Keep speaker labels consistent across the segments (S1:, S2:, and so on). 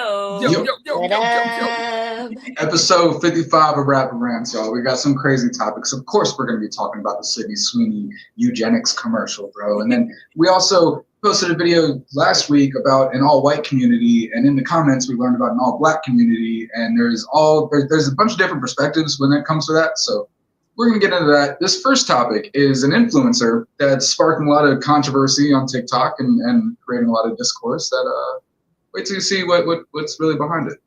S1: Yo.
S2: What up?
S3: Episode 55 of Rapper Rants, y'all. We got some crazy topics. Of course, we're going to be talking about the Sydney Sweeney eugenics commercial, bro. And then we also posted a video last week about an all-white community, and in the comments we learned about an all-black community, and there's a bunch of different perspectives when it comes to that. So we're going to get into that. This first topic is an influencer that's sparking a lot of controversy on TikTok and creating a lot of discourse that wait till you see what's really behind it.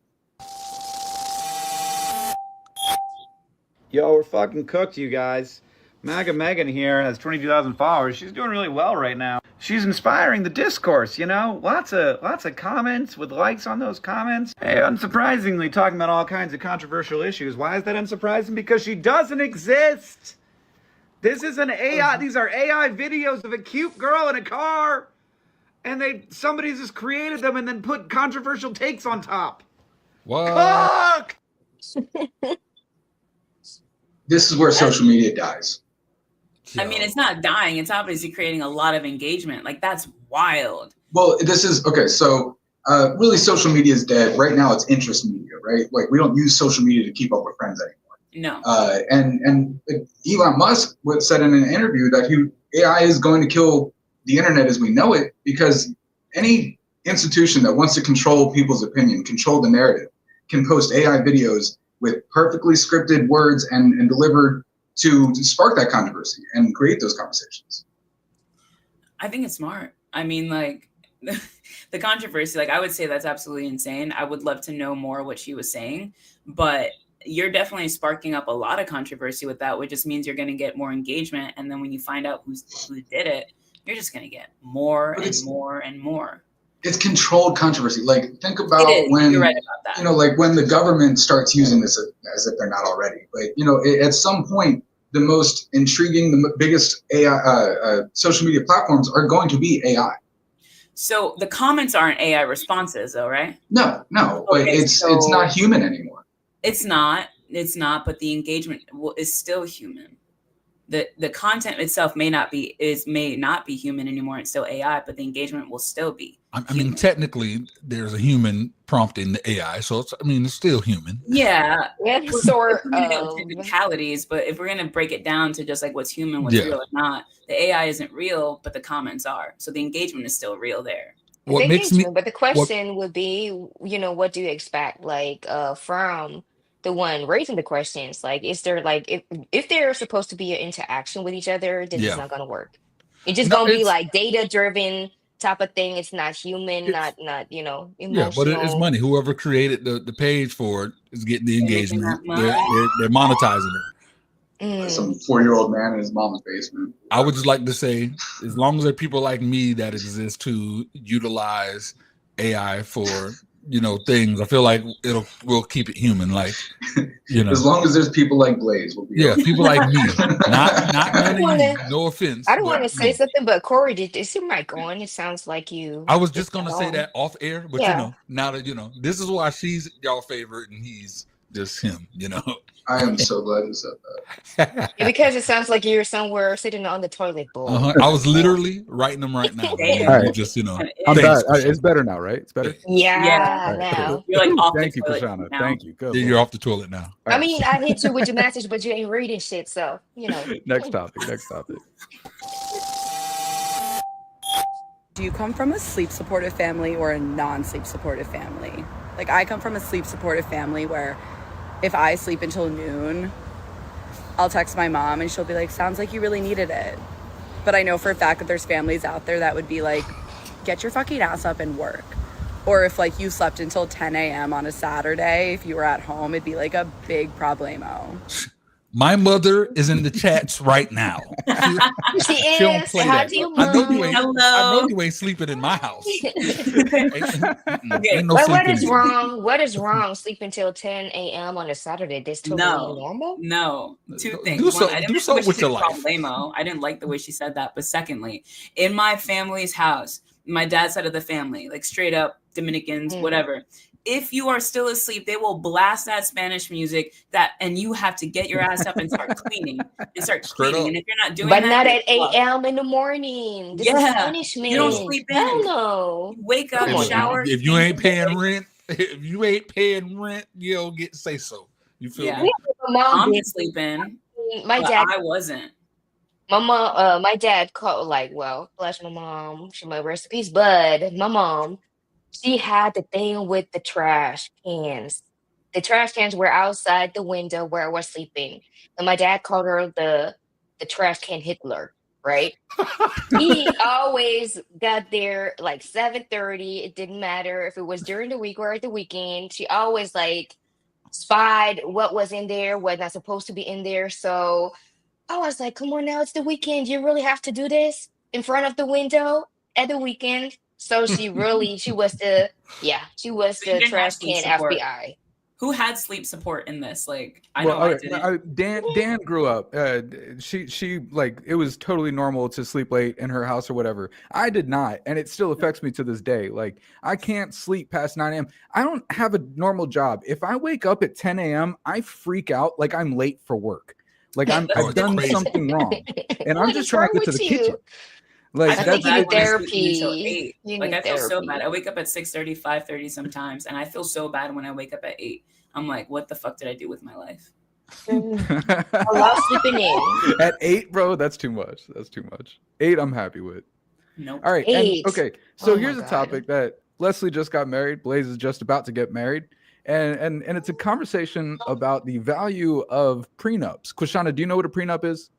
S4: Yo, we're fucking cooked, you guys. MAGA Megan here has 22,000 followers. She's doing really well right now. She's inspiring the discourse, you know? Lots of comments with likes on those comments. Hey, unsurprisingly, talking about all kinds of controversial issues. Why is that unsurprising? Because she doesn't exist. This is an AI. These are AI videos of a cute girl in a car. And somebody's just created them and then put controversial takes on top.
S5: What?
S4: Cook!
S3: This is where social media dies.
S1: I mean, it's not dying. It's obviously creating a lot of engagement. Like, that's wild.
S3: Well, this is, okay, so really social media is dead. Right now it's interest media, right? Like, we don't use social media to keep up with friends anymore.
S1: No.
S3: And Elon Musk said in an interview that AI is going to kill the internet as we know it, because any institution that wants to control people's opinion, control the narrative, can post AI videos with perfectly scripted words and delivered to spark that controversy and create those conversations.
S1: I think it's smart. I mean, like, the controversy, like, I would say that's absolutely insane. I would love to know more what she was saying, but you're definitely sparking up a lot of controversy with that, which just means you're going to get more engagement. And then when you find out who did it, you're just going to get more and more and more.
S3: It's controlled controversy. Like, think about when,
S1: you're right about that.
S3: You know, like when the government starts using this as if they're not already. But, you know, at some point, the most intriguing, the biggest AI, social media platforms are going to be AI.
S1: So the comments aren't AI responses, though, right?
S3: No, but it's not human anymore.
S1: It's not, but the engagement is still human. The content itself may not be human anymore. It's still AI, but the engagement will still be.
S5: I mean, technically, there's a human prompting the AI, so it's still human.
S1: Yeah,
S2: Sort
S1: of technicalities, but if we're gonna break it down to just like what's human, what's real or not, the AI isn't real, but the comments are. So the engagement is still real there.
S2: But the question would be, you know, what do you expect, like, from the one raising the questions? Like, is there, like, if they're supposed to be an interaction with each other, then it's not gonna work. It's just gonna be like data driven type of thing. It's not human, not you know, emotional.
S5: Yeah, but it's money. Whoever created the page for it is getting the engagement. They're monetizing it.
S3: Some 4-year-old man in his mom's basement.
S5: I would just like to say, as long as there are people like me that exist to utilize AI for, you know, things, I feel like we'll keep it human. Like, you know,
S3: as long as there's people like Blaze, we'll be
S5: people like me. Not you, no offense.
S2: I don't want to say something, but Corey, is your mic on? It sounds like you.
S5: I was just gonna say that off air, but you know, now that you know, this is why she's y'all favorite and he's just him. You know.
S3: I am so glad you said that.
S2: Because it sounds like you're somewhere sitting on the toilet bowl.
S5: I was literally writing them right now.
S6: Right.
S5: Just, you know,
S6: I'm back. It's better now, right? It's better.
S2: Yeah,
S6: right,
S2: now.
S1: You're like off
S6: Thank
S1: the
S6: you,
S1: toilet
S6: Kashana.
S1: now.
S6: Thank you. Good.
S5: You're off the toilet now.
S2: I mean, I hit you with your message, but you ain't reading shit, so you know.
S6: Next topic.
S7: Do you come from a sleep supportive family or a non-sleep supportive family? Like, I come from a sleep supportive family where if I sleep until noon, I'll text my mom and she'll be like, sounds like you really needed it. But I know for a fact that there's families out there that would be like, get your fucking ass up and work. Or if like you slept until 10 a.m. on a Saturday, if you were at home, it'd be like a big problemo.
S5: My mother is in the chats right now.
S2: She is. How do you
S5: I know you ain't sleeping in my house.
S2: What is wrong? What is wrong? Sleeping till 10 a.m. on a Saturday? This totally normal?
S1: No. Two things.
S5: Do something with your life.
S1: I didn't like the way she said that. But secondly, in my family's house, my dad's side of the family, like straight up Dominicans, whatever. If you are still asleep, they will blast that Spanish music and you have to get your ass up and start cleaning. And if you're not doing that,
S2: but not at 8 a.m. in the morning. This is punishment.
S1: You don't sleep in.
S2: Hell no.
S1: You wake up, shower.
S5: If you ain't paying rent, If you ain't paying rent, you don't get to say so. You feel
S1: Yeah.
S5: me?
S2: My mom
S1: Mom
S2: did.
S1: could sleep in,
S2: My
S1: but
S2: dad,
S1: I wasn't.
S2: my dad called like, well, bless my mom, she might rest in peace, but my mom, she had the thing with the trash cans. The trash cans were outside the window where I was sleeping, and my dad called her the trash can Hitler, right? He always got there like 7:30. It didn't matter if it was during the week or at the weekend. She always like spied what was in there, what not supposed to be in there. So I was like, come on now, it's the weekend. You really have to do this in front of the window at the weekend. So she was
S1: So you
S2: the
S1: didn't have
S2: trash
S1: sleep
S2: can
S1: support.
S2: FBI.
S1: Who had sleep support in this? Like, I
S6: Well,
S1: know I didn't.
S6: Dan grew up. She like it was totally normal to sleep late in her house or whatever. I did not, and it still affects me to this day. Like I can't sleep past 9 a.m. I don't have a normal job. If I wake up at 10 a.m., I freak out like I'm late for work. Like
S1: That's
S6: I've done
S5: crazy.
S6: something wrong, and I'm
S2: What
S6: just
S2: is
S6: trying
S2: wrong
S6: to get to
S2: with
S6: the
S2: you?
S6: kitchen.
S1: I
S6: Like
S1: feel
S2: think you
S6: that's
S1: bad
S2: need
S1: when I sleep until
S2: therapy.
S1: 8.
S2: You
S1: Like,
S2: need
S1: I feel so bad.
S2: therapy.
S1: I wake up at 6:30, 5:30 sometimes, and I feel so bad when I wake up at 8. I'm like, what the fuck did I do with my life?
S2: I love sleeping in.
S6: At 8, bro, that's too much. That's too much. 8, I'm happy with.
S1: Nope.
S6: All right, and
S2: 8.
S6: okay, so
S2: Oh my
S6: here's a
S2: God.
S6: topic that Leslie just got married. Blaze is just about to get married, and it's a conversation about the value of prenups. Quashana, do you know what a prenup is?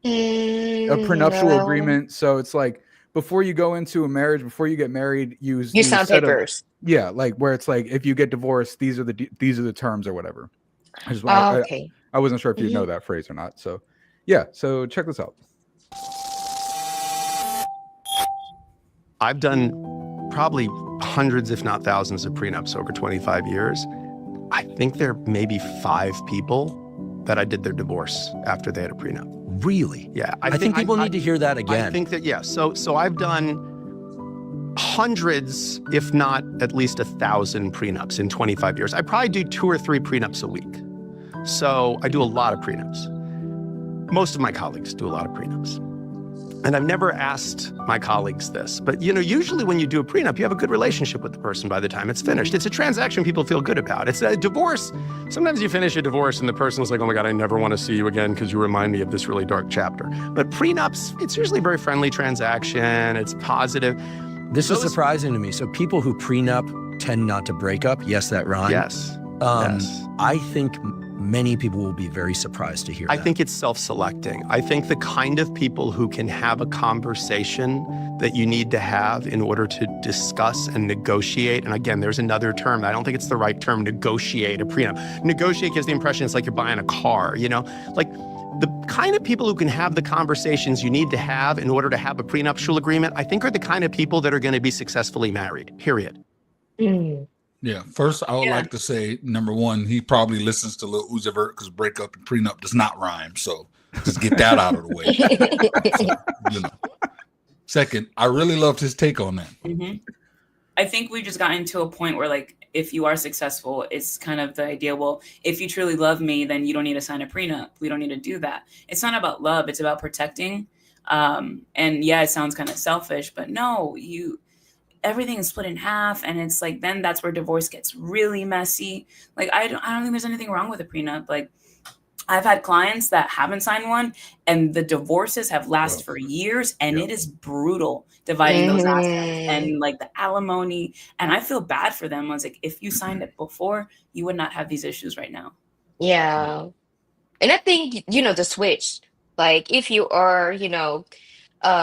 S6: A prenuptial
S2: No.
S6: agreement. So it's like before you go into a marriage, before you get married,
S2: You
S6: you
S2: sign
S6: set a
S2: papers.
S6: yeah, like where it's like if you get divorced, these are the terms or whatever. I just
S2: Oh, okay.
S6: I wasn't sure if you
S2: Mhm.
S6: know that phrase or not. So yeah, so check this out.
S8: I've done probably hundreds, if not thousands, of prenups over 25 years. I think there may be 5 people that I did their divorce after they had a prenup.
S9: Really?
S8: Yeah,
S9: I think people need to hear that
S8: I
S9: again.
S8: think that, yeah. So I've done hundreds, if not at least 1,000 prenups in 25 years. I probably do 2 or 3 prenups a week. So I do a lot of prenups. Most of my colleagues do a lot of prenups. And I've never asked my colleagues this, but usually when you do a prenup, you have a good relationship with the person by the time it's finished. It's a transaction people feel good about. It's a divorce. Sometimes you finish a divorce and the person's like, oh my God, I never want to see you again because you remind me of this really dark chapter. But prenups, it's usually a very friendly transaction. It's positive.
S9: This is surprising to me. So people who prenup tend not to break up. Yes, that rhyme.
S8: Yes. Yes.
S9: I think many people will be very surprised to hear
S8: I
S9: that.
S8: think it's self-selecting. I think the kind of people who can have a conversation that you need to have in order to discuss and negotiate, and again, there's another term, I don't think it's the right term, negotiate a prenup. Negotiate gives the impression it's like you're buying a car, Like the kind of people who can have the conversations you need to have in order to have a prenuptial agreement, I think are the kind of people that are going to be successfully married, period.
S2: Mm.
S5: Yeah. First, I would like to say, number one, he probably listens to Lil Uzi Vert because breakup and prenup does not rhyme. So just get that out of the way. So, Second, I really loved his take on that.
S1: Mm-hmm. I think we've just gotten to a point where, like, if you are successful, it's kind of the idea, well, if you truly love me, then you don't need to sign a prenup. We don't need to do that. It's not about love. It's about protecting. And yeah, it sounds kind of selfish, but no, everything is split in half, and it's like then that's where divorce gets really messy. Like I don't think there's anything wrong with a prenup. Like I've had clients that haven't signed one, and the divorces have lasted for years, and it is brutal dividing those assets and like the alimony. And I feel bad for them. I was like, if you signed it before, you would not have these issues right now.
S2: Yeah. And I think, the switch, like if you are,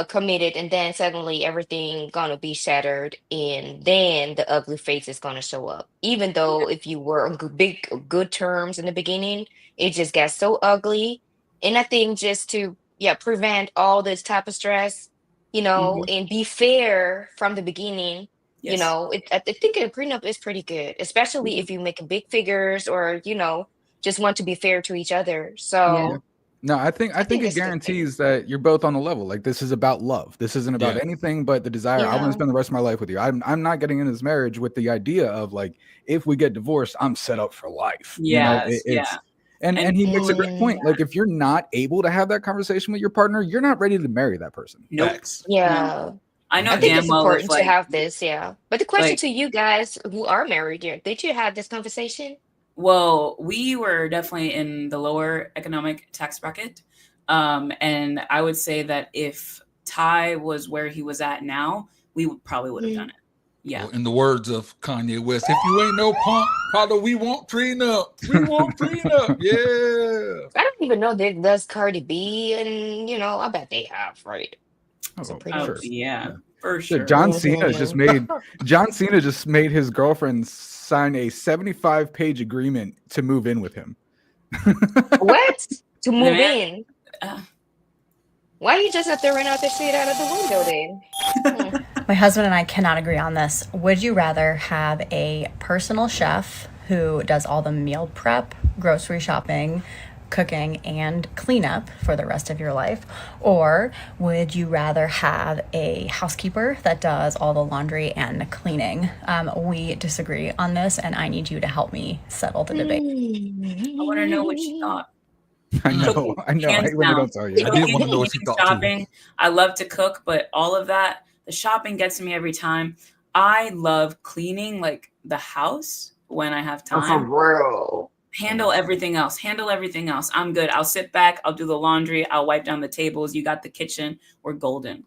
S2: committed and then suddenly everything gonna be shattered and then the ugly face is gonna show up. Even though if you were on good terms in the beginning, it just got so ugly. And I think just to prevent all this type of stress, and be fair from the beginning,
S1: Yes.
S2: I think a prenup is pretty good, especially if you make big figures or, just want to be fair to each other. So
S6: No, I think
S2: think
S6: it
S2: it's a good thing.
S6: guarantees that you're both on the level. Like this is about love. This isn't about anything but the desire. I want
S2: Yeah.
S6: to spend the rest of my life with you. I'm not getting in this marriage with the idea of like if we get divorced, I'm set up for life.
S1: Yes,
S6: And he makes a great point. Like if you're not able to have that conversation with your partner, you're not ready to marry that person.
S1: Nope.
S5: Facts.
S2: Yeah.
S1: I know
S2: I think
S1: damn
S2: it's
S1: well if
S2: important to
S1: like
S2: have this, yeah. But the question
S1: like
S2: to you guys who are married here, did you have this conversation?
S1: well, we were definitely in the lower economic tax bracket. And I would say that if Ty was where he was at now, we probably would have done it. Yeah.
S5: Well, in the words of Kanye West, if you ain't no punk, Prada, we won't prenup. We won't prenup. Yeah.
S2: I don't even know that does Cardi B, and I bet they have, right? Some
S6: Oh,
S1: Oh
S6: sure.
S2: prenups.
S1: yeah, for
S6: Shit,
S1: sure.
S6: John Cena just made his girlfriend sign a 75-page agreement to move in with him.
S2: What? To move
S1: man-
S2: in?
S1: Uh,
S2: Why you just have to run out the shit out of the window then?
S10: My husband and I cannot agree on this. Would you rather have a personal chef who does all the meal prep, grocery shopping, cooking, and cleanup for the rest of your life? Or would you rather have a housekeeper that does all the laundry and cleaning? We disagree on this, and I need you to help me settle the debate.
S1: I want to know what she thought.
S6: I know. I
S1: Hands
S6: really
S1: down.
S6: don't tell you.
S5: I did want to know what she thought too.
S1: Shopping. I love to cook, but all of that, the shopping gets me every time. I love cleaning like the house when I have
S2: Oh, for
S1: time.
S2: real.
S1: Handle everything else. I'm good. I'll sit back. I'll do the laundry. I'll wipe down the tables. You got the kitchen. We're golden.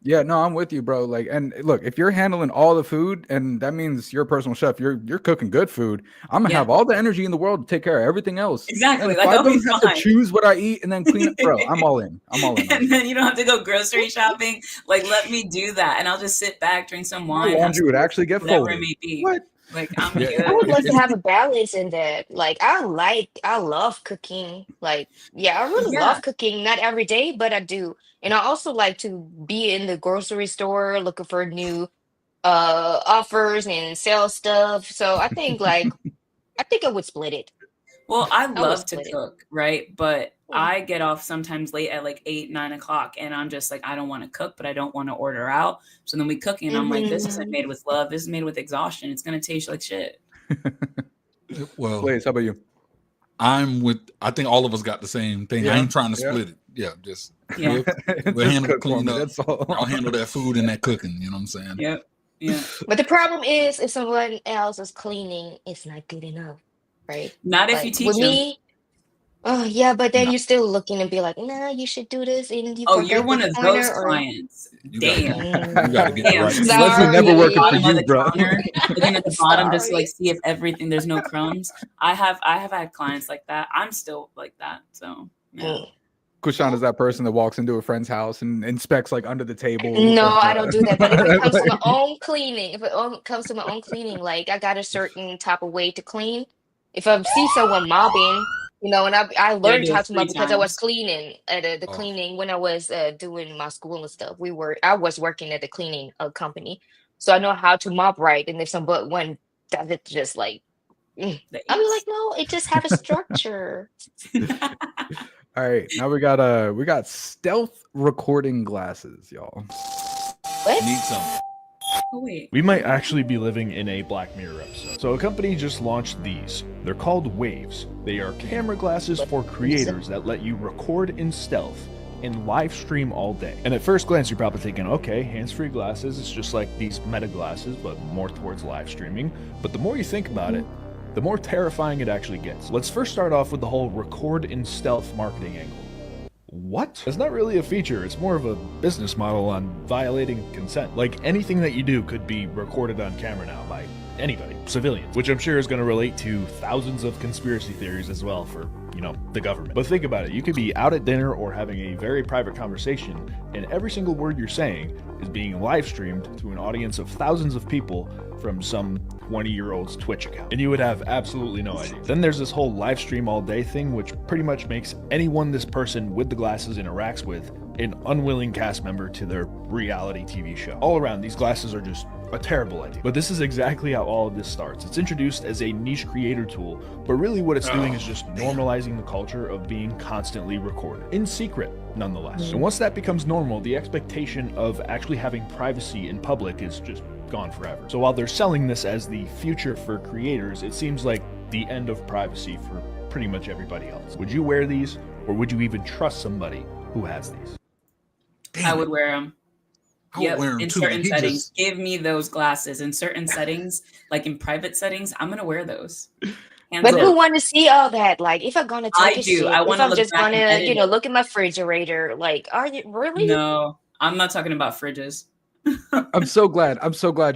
S6: Yeah, no, I'm with you, bro. Like, and look, if you're handling all the food, and that means you're a personal chef, you're cooking good food. I'm gonna
S1: Yeah.
S6: have all the energy in the world to take care of everything else.
S1: Exactly.
S6: And if
S1: Like,
S6: I
S1: I'll be
S6: don't have
S1: fine.
S6: to choose what I eat and then clean it, bro, I'm all in. I'm all in.
S1: And then you don't have to go grocery shopping. Like, let me do that. And I'll just sit back, drink some
S6: My
S1: wine. have
S6: laundry would
S1: some-
S6: actually get
S1: whatever it
S6: folded.
S1: may be.
S6: What?
S1: Like, I'm
S5: Yeah.
S1: good.
S2: I would love to have a balance in that. Like, I love cooking. Like, yeah, I really
S1: Yeah.
S2: love cooking. Not every day, but I do. And I also like to be in the grocery store looking for new offers and sell stuff. So I think I would split it.
S1: Well, I
S2: I would
S1: love to
S2: split it.
S1: cook, right? But
S2: Mm.
S1: I get off sometimes late at like 8, 9 o'clock, and I'm just like, I don't want to cook, but I don't want to order out. So then we cooking, and I'm like, this isn't
S2: Mhm.
S1: made with love. This is made with exhaustion. It's gonna taste like shit.
S5: Well,
S6: Blaze, how about you?
S5: I think all of us got the same thing. I
S6: Yeah,
S5: ain't trying to
S6: yeah.
S5: split it. Yeah, just
S1: Yeah.
S5: we'll
S6: Just
S5: handle
S6: cook for me,
S5: cleaning up.
S6: that's all.
S5: I'll handle that food and that cooking. You know what I'm saying?
S1: Yep. Yeah.
S2: But the problem is if someone else is cleaning, it's not good enough, right?
S1: Not if you
S2: Like
S1: teach
S2: with
S1: them.
S2: me, oh yeah, but then
S5: No.
S2: you're still looking and be like, nah, you should do this and you
S1: Oh, you're
S2: forget
S1: one
S2: this
S1: of
S2: corner
S1: those
S2: or
S1: clients.
S5: You gotta
S1: Damn.
S5: get, you gotta get the
S1: Damn.
S5: right.
S1: Just
S6: Leslie
S2: Sorry.
S6: never
S1: looking at the
S6: working for
S1: bottom of
S6: you,
S1: the
S6: bro.
S1: counter, looking at the bottom just to like
S2: Sorry.
S1: see if everything there's no crumbs. I have had clients like that. I'm still like that. So yeah.
S2: Mm.
S6: Kushan is that person that walks into a friend's house and inspects like under the table.
S2: No,
S6: and,
S2: I don't do that. But if it comes to my
S6: like-
S2: own cleaning, comes to my own cleaning, like I got a certain type of way to clean. If I see someone mobbing, and I learned
S1: do
S2: how
S1: it
S2: to mob
S1: 3
S2: because I was
S1: times.
S2: cleaning at the
S5: Oh.
S2: cleaning when I was doing my school and stuff. I was working at the cleaning company, so I know how to mop right. And if someone does it, just like
S1: The
S2: I'll be
S1: ace.
S2: like, no, it just have a structure.
S6: All right, now we got stealth recording glasses, y'all.
S2: What?
S5: Need some.
S1: Oh, wait.
S11: We might actually be living in a Black Mirror episode. So a company just launched these. They're called Waves. They are camera glasses for creators that let you record in stealth and live stream all day. And at first glance, you're probably thinking, okay, hands-free glasses, it's just like these meta glasses, but more towards live streaming. But the more you think about it, the more terrifying it actually gets. Let's first start off with the whole record in stealth marketing angle. What? It's not really a feature, it's more of a business model on violating consent. Like anything that you do could be recorded on camera now by anybody, civilians, which I'm sure is going to relate to thousands of conspiracy theories as well for, the government. But think about it, you could be out at dinner or having a very private conversation, and every single word you're saying is being live streamed to an audience of thousands of people from some 20-year-old's Twitch account, and you would have absolutely no idea. Then there's this whole live stream all day thing, which pretty much makes anyone this person with the glasses interacts with an unwilling cast member to their reality TV show. All around, these glasses are just a terrible idea. But this is exactly how all of this starts. It's introduced as a niche creator tool, but really what it's doing is just normalizing the culture of being constantly recorded. In secret, nonetheless. And once that becomes normal, the expectation of actually having privacy in public is just gone forever. So while they're selling this as the future for creators, it seems like the end of privacy for pretty much everybody else. Would you wear these, or would you even trust somebody who has these?
S1: I would wear them.
S5: I would wear them
S1: in
S5: too.
S1: certain
S5: He
S1: settings.
S5: just
S1: Give me those glasses in certain settings, like in private settings. I'm gonna wear those. Hands
S2: But who
S1: down.
S2: want to see all that? Like, if I'm gonna take
S1: I
S2: a
S1: do.
S2: shit,
S1: I
S2: if
S1: want to
S2: I'm
S1: look
S2: just
S1: back and
S2: gonna,
S1: edit it.
S2: look at my refrigerator, like, are you really?
S1: No, I'm not talking about fridges.
S6: I'm so glad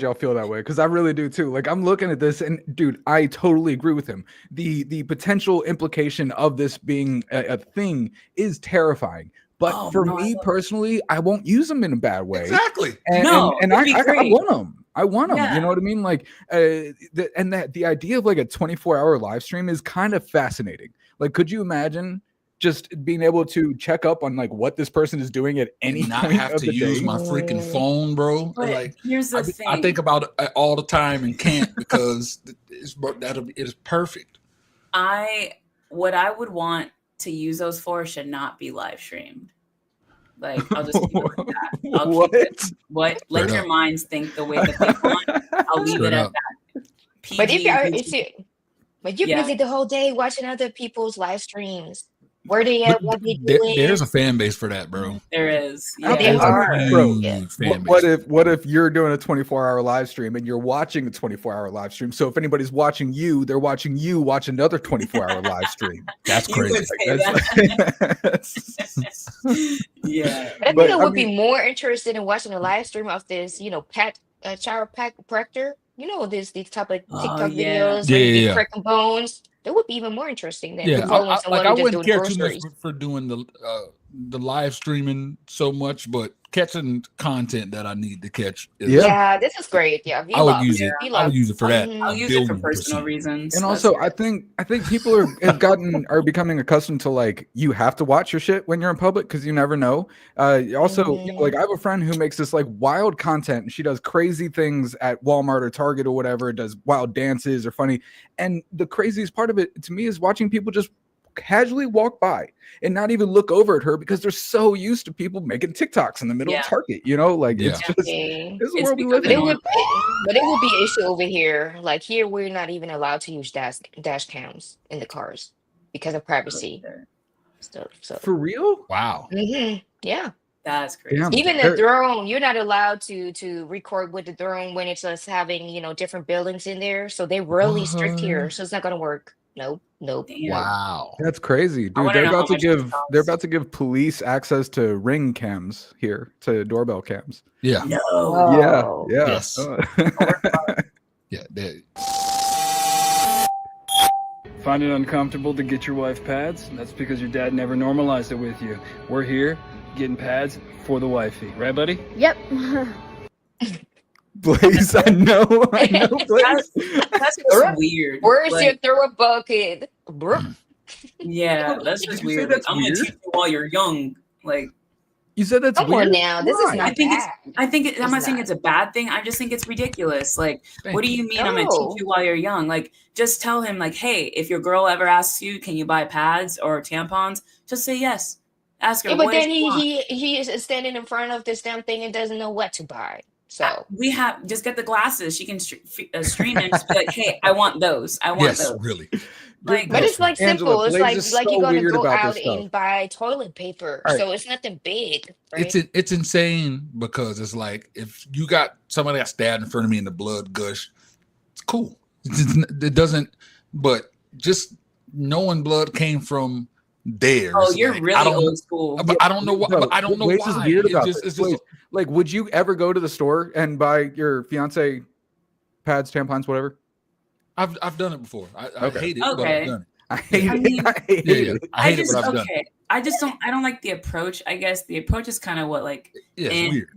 S6: y'all feel that way because I really do too. Like I'm looking at this and dude, I totally agree with him. The potential implication of this being a thing is terrifying. But
S1: Oh,
S6: for
S1: no, I
S6: me
S1: love
S6: personally, I won't use them in a bad way.
S5: exactly.
S6: And
S1: No,
S6: and
S1: it'd be
S6: I
S1: great.
S6: want them. I want them. You
S1: Yeah.
S6: know what I mean? Like, the idea of like a 24-hour live stream is kind of fascinating. Like, could you imagine just being able to check up on like what this person is doing at any
S5: And not
S6: point
S5: have
S6: of
S5: to
S6: the
S5: use
S6: day?
S5: my freaking phone, bro.
S1: But
S5: Like
S1: here's the thing.
S5: I think about it all the time and can't because it is perfect.
S1: What I would want to use those for should not be live streamed. Like, I'll just keep it like that. I'll
S6: What?
S1: keep it. What? Let
S5: Straight
S1: your
S5: up.
S1: minds think the way that they want. I'll leave
S5: Straight
S1: it at
S5: up.
S1: that.
S2: But if
S1: PG,
S2: you're,
S1: PG.
S2: but you're
S1: Yeah.
S2: busy the whole day watching other people's live streams. Where they at?
S5: But
S2: What they doing?
S5: there's a fan base for that, bro.
S1: There is.
S6: How
S1: Yeah.
S6: cool
S2: are.
S6: is it, bro?
S5: Huge
S2: Yeah.
S5: fan
S6: What
S5: base.
S6: if you're doing a 24-hour live stream and you're watching a 24-hour live stream? So if anybody's watching you, they're watching you watch another 24-hour live stream.
S5: That's
S1: You
S5: crazy.
S1: would say that. Yeah.
S2: But I
S6: But,
S2: think I
S6: I
S2: would be
S6: mean-
S2: more interested in watching a live stream of this, chiropractor. These type of
S1: Oh,
S2: TikTok
S1: yeah.
S2: videos
S5: Yeah,
S2: where you
S5: yeah,
S2: be
S5: yeah.
S2: cracking bones. That would be even more interesting than
S5: Yeah,
S2: following someone
S5: I
S2: who just
S5: wouldn't
S2: doing
S5: care too much
S2: groceries.
S5: for doing the live streaming so much, but catching content that I need to catch. Is,
S6: Yeah.
S2: Yeah, this is great. Yeah,
S5: I would use it.
S2: vlogs.
S5: I would use it for that.
S2: Mhm.
S1: I'll use it for
S5: 1,000,000%.
S1: personal reasons.
S6: And
S1: That's
S6: also,
S1: it.
S6: I think people are becoming accustomed to like you have to watch your shit when you're in public because you never know. Also, like I have a friend who makes this like wild content and she does crazy things at Walmart or Target or whatever, does wild dances or funny. And the craziest part of it to me is watching people just casually walk by and not even look over at her because they're so used to people making TikToks in the middle
S1: Yeah.
S6: of Target. You know, like
S5: Yeah.
S6: it's just
S2: Okay.
S6: this is the
S1: It's
S6: world we
S1: becoming
S6: live in.
S2: But it would be an issue over here. Like here, we're not even allowed to use dash cams in the cars because of privacy stuff. So
S6: For real?
S5: Wow.
S2: yeah.
S1: That's crazy.
S6: Damn.
S2: Even the
S6: There-
S2: drone, you're not allowed to record with the drone when it's us having, different buildings in there. So they're really strict here. So it's not gonna work. Nope.
S1: Damn.
S5: Wow.
S6: That's crazy, dude.
S1: wanna
S6: They're
S1: know how
S6: about to
S1: much it
S6: give
S1: costs.
S6: police access to ring cams here, to doorbell cams.
S5: Yeah.
S1: No.
S2: Oh.
S6: Yeah.
S5: Yes.
S6: Uh,
S5: Yeah.
S12: Find it uncomfortable to get your wife pads? That's because your dad never normalized it with you. We're here getting pads for the wifey. Right, buddy?
S13: Yep.
S6: Blaze, I know, Blaze.
S1: That's just weird.
S2: Where's
S1: Like,
S2: your throw a bucket? Bro.
S1: Yeah, that's
S6: Did
S1: just
S6: you say
S1: weird.
S6: that's
S1: Like, I'm gonna
S6: weird?
S1: teach you while you're young. Like,
S6: You said that's
S2: Come
S6: weird.
S2: on now. This is
S6: Why?
S2: not
S1: I think
S2: bad.
S1: I'm not saying
S2: not.
S1: it's a bad thing. I just think it's ridiculous. Like,
S5: Thank
S1: what do
S5: you.
S1: you mean I'm gonna
S2: No.
S1: teach you while you're young? Like, just tell him, like, hey, if your girl ever asks you, can you buy pads or tampons? Just say yes. Ask her.
S2: Yeah, but
S1: what does
S2: then
S1: she want?
S2: he is standing in front of this damn thing and doesn't know what to buy. So
S1: We have just get the glasses. She can stream and just be like, hey, I want those. I want
S5: Yes.
S1: those.
S5: Really.
S1: Like,
S2: but it's like
S6: Angela,
S2: simple. It's
S6: Blaze is
S2: like
S6: so
S2: you're gonna
S6: weird
S2: go
S6: about
S2: out
S6: this stuff.
S2: and buy toilet paper.
S6: All right.
S2: So it's nothing big. Right?
S5: It's insane because it's like if you got somebody got stabbed in front of me and the blood gush, it's cool. It doesn't, but just knowing blood came from there.
S1: oh,
S5: it's
S1: you're
S5: like,
S1: really
S5: I don't,
S1: old school.
S5: But I don't know why.
S6: Bro,
S5: But I don't know
S6: Blaze
S5: why.
S6: is weird
S5: It's
S6: about
S5: just,
S6: this.
S5: it's just
S6: Blaze, like, would you ever go to the store and buy your fiance pads, tampons, whatever?
S5: I've done it before. I
S6: Okay.
S5: hate it, but
S1: Okay.
S5: I've done it.
S6: I hate
S1: I
S6: it.
S1: mean-
S6: I hate
S5: Yeah,
S6: it.
S5: I hate
S1: just
S5: it, but I've done it.
S1: okay. I don't like the approach. I guess the approach is kind of what like
S5: Yeah,
S1: and
S5: it's weird.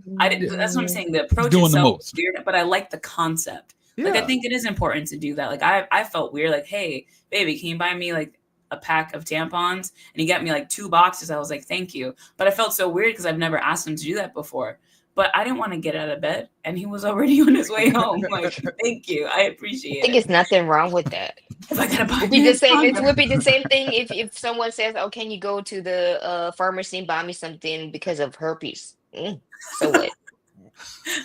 S1: that's what I'm saying. The approach
S5: doing the
S1: itself
S5: most.
S1: is weird, but I like the concept. Like I think it is important to do that. Like I felt weird. Like, hey, baby, can you buy me like a pack of tampons? And he got me like 2 boxes. I was like, thank you. But I felt so weird because I've never asked him to do that before. But I didn't want to get out of bed, and he was already on his way home. Like, thank you, I
S2: I
S1: appreciate
S2: think
S1: it.
S2: it's nothing wrong with that.
S1: If I gotta buy
S2: It'd be
S1: me
S2: the
S1: a
S2: same. It
S1: condom.
S2: would be the same thing if someone says, "Oh, can you go to the pharmacy and buy me something because of herpes?" So what?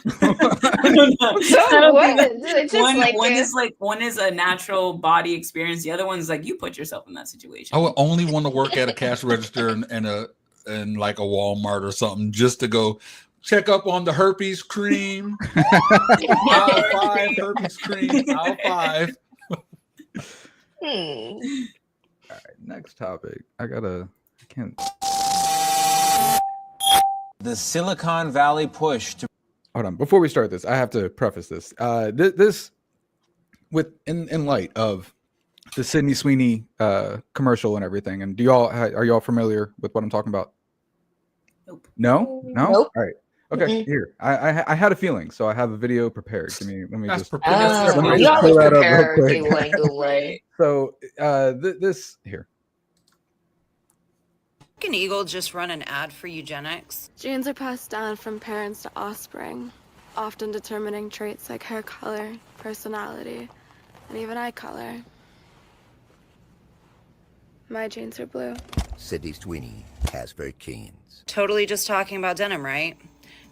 S1: I don't know.
S2: So
S1: I don't
S2: what?
S1: think that-
S2: It's just
S1: one is a natural body experience. The other one's like you put yourself in that situation.
S5: I would only want to work at a cash register and like a Walmart or something just to go. Check up on the herpes cream. Aisle 5 herpes cream. Aisle 5.
S6: All right, next topic. I can't.
S13: The Silicon Valley push to.
S6: Hold on. Before we start this, I have to preface this. This in light of the Sydney Sweeney commercial and everything. And are y'all familiar with what I'm talking about?
S1: Nope.
S6: No?
S2: Nope.
S6: All right. Okay. Here, I had a feeling, so I have a video prepared. Let me
S5: That's
S6: just.
S5: prepared.
S6: Let me
S2: You
S6: just
S2: always
S6: pull that up real
S2: prepare
S6: quick.
S2: good one, good one.
S6: So this here.
S14: Can Eagle just run an ad for eugenics?
S15: Genes are passed down from parents to offspring, often determining traits like hair color, personality, and even eye color. My genes are blue.
S16: Sydney Sweeney has very genes.
S14: Totally just talking about denim, right?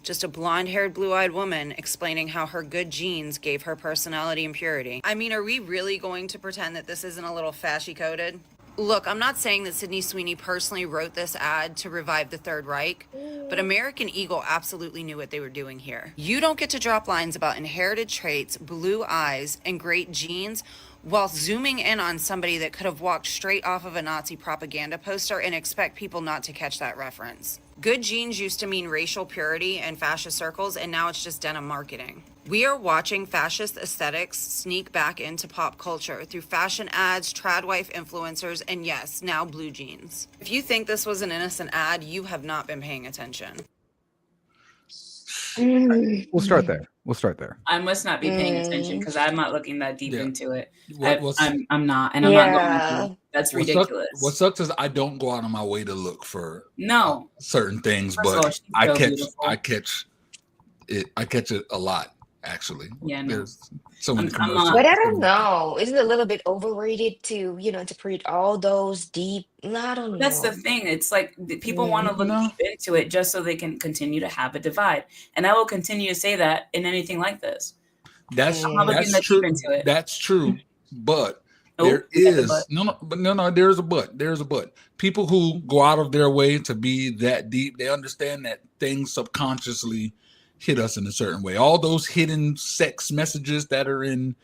S14: Just a blonde-haired, blue-eyed woman explaining how her good genes gave her personality and purity. I mean, are we really going to pretend that this isn't a little fashy-coded? Look, I'm not saying that Sydney Sweeney personally wrote this ad to revive the Third Reich, but American Eagle absolutely knew what they were doing here. You don't get to drop lines about inherited traits, blue eyes, and great genes while zooming in on somebody that could have walked straight off of a Nazi propaganda poster and expect people not to catch that reference. Good genes used to mean racial purity in fascist circles, and now it's just denim marketing. We are watching fascist aesthetics sneak back into pop culture through fashion ads, tradwife influencers, and yes, now blue jeans. If you think this was an innocent ad, you have not been paying attention.
S6: We'll start there.
S1: I must not be paying attention because I'm not looking that deep into it. I'm not, and I'm not going to. That's ridiculous.
S5: What sucks is I don't go out of my way to look for certain things,
S1: First of all,
S5: but
S1: she's
S5: I
S1: so
S5: catch
S1: beautiful.
S5: I catch it a lot actually.
S1: Yeah, no.
S5: There's so many
S2: But
S5: commercials.
S2: I don't know. Isn't it a little bit overrated to, interpret all those deep? I don't know.
S1: That's the thing. It's like people want to look deep into it just so they can continue to have a divide, and I will continue to say that in anything like this.
S5: That's
S1: I'm not looking that
S5: true.
S1: deep into it.
S5: That's true, but
S1: Nope,
S5: there
S1: we got the
S5: is
S1: but.
S5: There's a but. There's a but. People who go out of their way to be that deep, they understand that things subconsciously hit us in a certain way. All those hidden sex messages that are in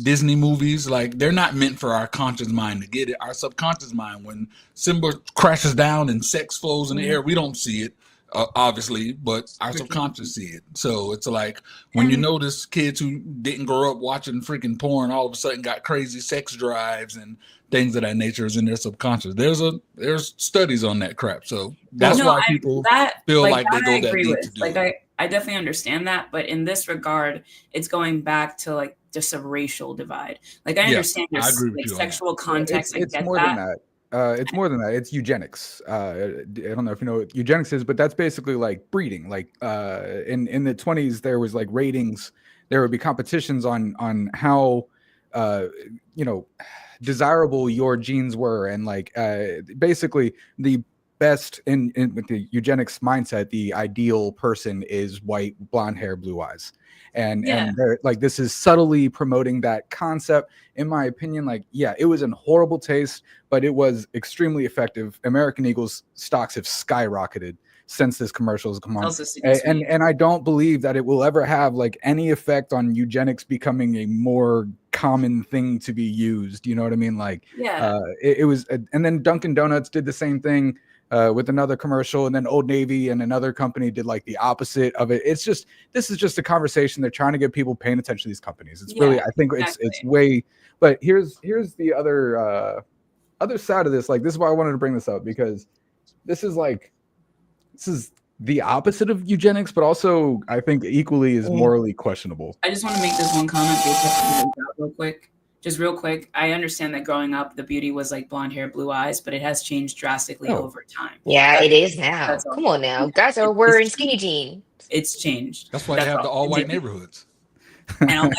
S5: Disney movies, like they're not meant for our conscious mind to get it. Our subconscious mind, when Simba crashes down and sex flows in the air, we don't see it. Obviously, but our subconscious see it. So it's like when you notice kids who didn't grow up watching freaking porn all of a sudden got crazy sex drives and things of that nature is in their subconscious. There's studies on that crap. So that's why people feel like they go that deep to do it.
S1: I definitely understand that, but in this regard, it's going back to like just a racial divide. Like I understand there's like sexual context.
S6: It's more than that. It's more than that. It's eugenics. I don't know if you know what eugenics is, but that's basically like breeding. Like in the 20s, there was like ratings. There would be competitions on how desirable your genes were, and like basically the best in with the eugenics mindset, the ideal person is white, blonde hair, blue eyes. And they're like, this is subtly promoting that concept. In my opinion, like, yeah, it was in horrible taste, but it was extremely effective. American Eagle's stocks have skyrocketed since this commercial has come on. And I don't believe that it will ever have like any effect on eugenics becoming a more common thing to be used. You know what I mean? Like, it was, and then Dunkin' Donuts did the same thing with another commercial, and then Old Navy and another company did like the opposite of it. It's just, this is just a conversation. They're trying to get people paying attention to these companies. It's really, I think it's way, but here's the other side of this. Like, this is why I wanted to bring this up, because this is the opposite of eugenics, but also I think equally is morally questionable.
S1: I just want to make this one comment real quick. I understand that growing up, the beauty was like blonde hair, blue eyes, but it has changed drastically over time.
S2: Yeah, it is now. Come on now. Guys are wearing skinny jeans.
S1: It's changed.
S5: That's why they have the all-white neighborhoods.
S1: That's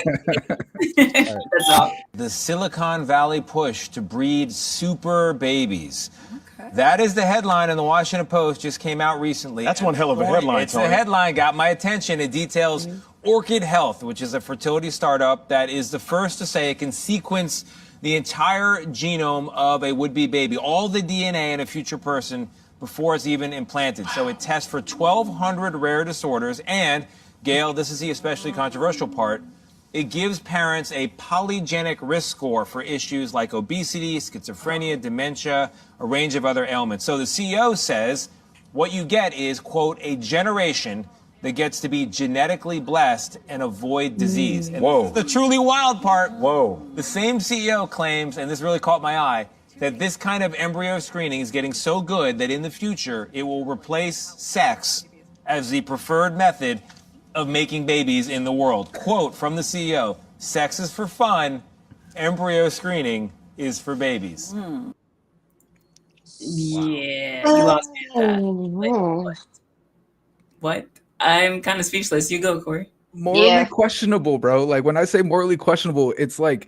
S1: all.
S13: The Silicon Valley push to breed super babies. That is the headline in the Washington Post, just came out recently.
S11: That's one hell of a headline,
S13: It's the headline, got my attention. It details Orchid Health, which is a fertility startup that is the first to say it can sequence the entire genome of a would-be baby, all the DNA in a future person before it's even implanted. So it tests for 1,200 rare disorders. And, Gail, this is the especially controversial part, it gives parents a polygenic risk score for issues like obesity, schizophrenia, dementia, a range of other ailments. So the CEO says what you get is, quote, a generation that gets to be genetically blessed and avoid disease. And
S8: Whoa.
S13: the truly wild part, the same CEO claims, and this really caught my eye, that this kind of embryo screening is getting so good that in the future it will replace sex as the preferred method of making babies in the world. Quote from the CEO, sex is for fun, embryo screening is for babies.
S1: Yeah, you lost me at that. Like, what? I'm kind of speechless. You go, Corey.
S6: Morally questionable, bro. Like when I say morally questionable, it's like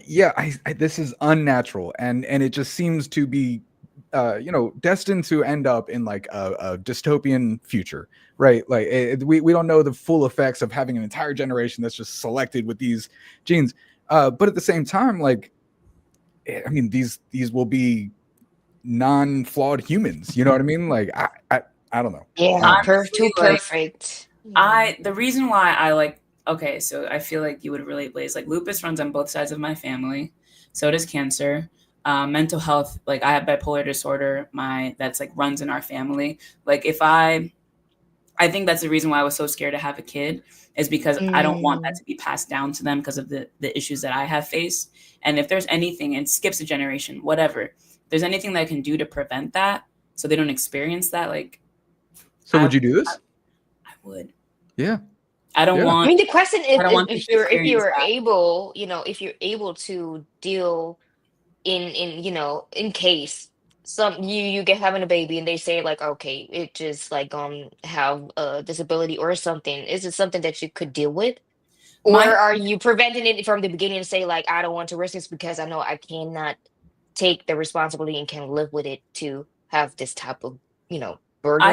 S6: yeah, this is unnatural, and it just seems to be destined to end up in like a dystopian future, right? Like we don't know the full effects of having an entire generation that's just selected with these genes, but at the same time, like, I mean, these will be non-flawed humans, you know what I mean? Like I don't know.
S2: Yeah,
S1: Honestly,
S2: too perfect.
S1: The reason why I like, okay, so I feel like you would relate, Blaze. Like lupus runs on both sides of my family. So does cancer. Mental health, like I have bipolar disorder, that's like runs in our family. Like if I think that's the reason why I was so scared to have a kid, is because I don't want that to be passed down to them because of the issues that I have faced. And if there's anything, and skips a generation, whatever, if there's anything that I can do to prevent that so they don't experience that, like.
S6: So would you do this?
S1: I would.
S6: Yeah.
S1: I don't want.
S2: I mean, the question is if you're
S1: that.
S2: able, if you're able to deal in case you get having a baby and they say like, okay, it just like have a disability or something. Is it something that you could deal with? Or are you preventing it from the beginning and say like, I don't want to risk this because I know I cannot take the responsibility and can live with it to have this type of, burden?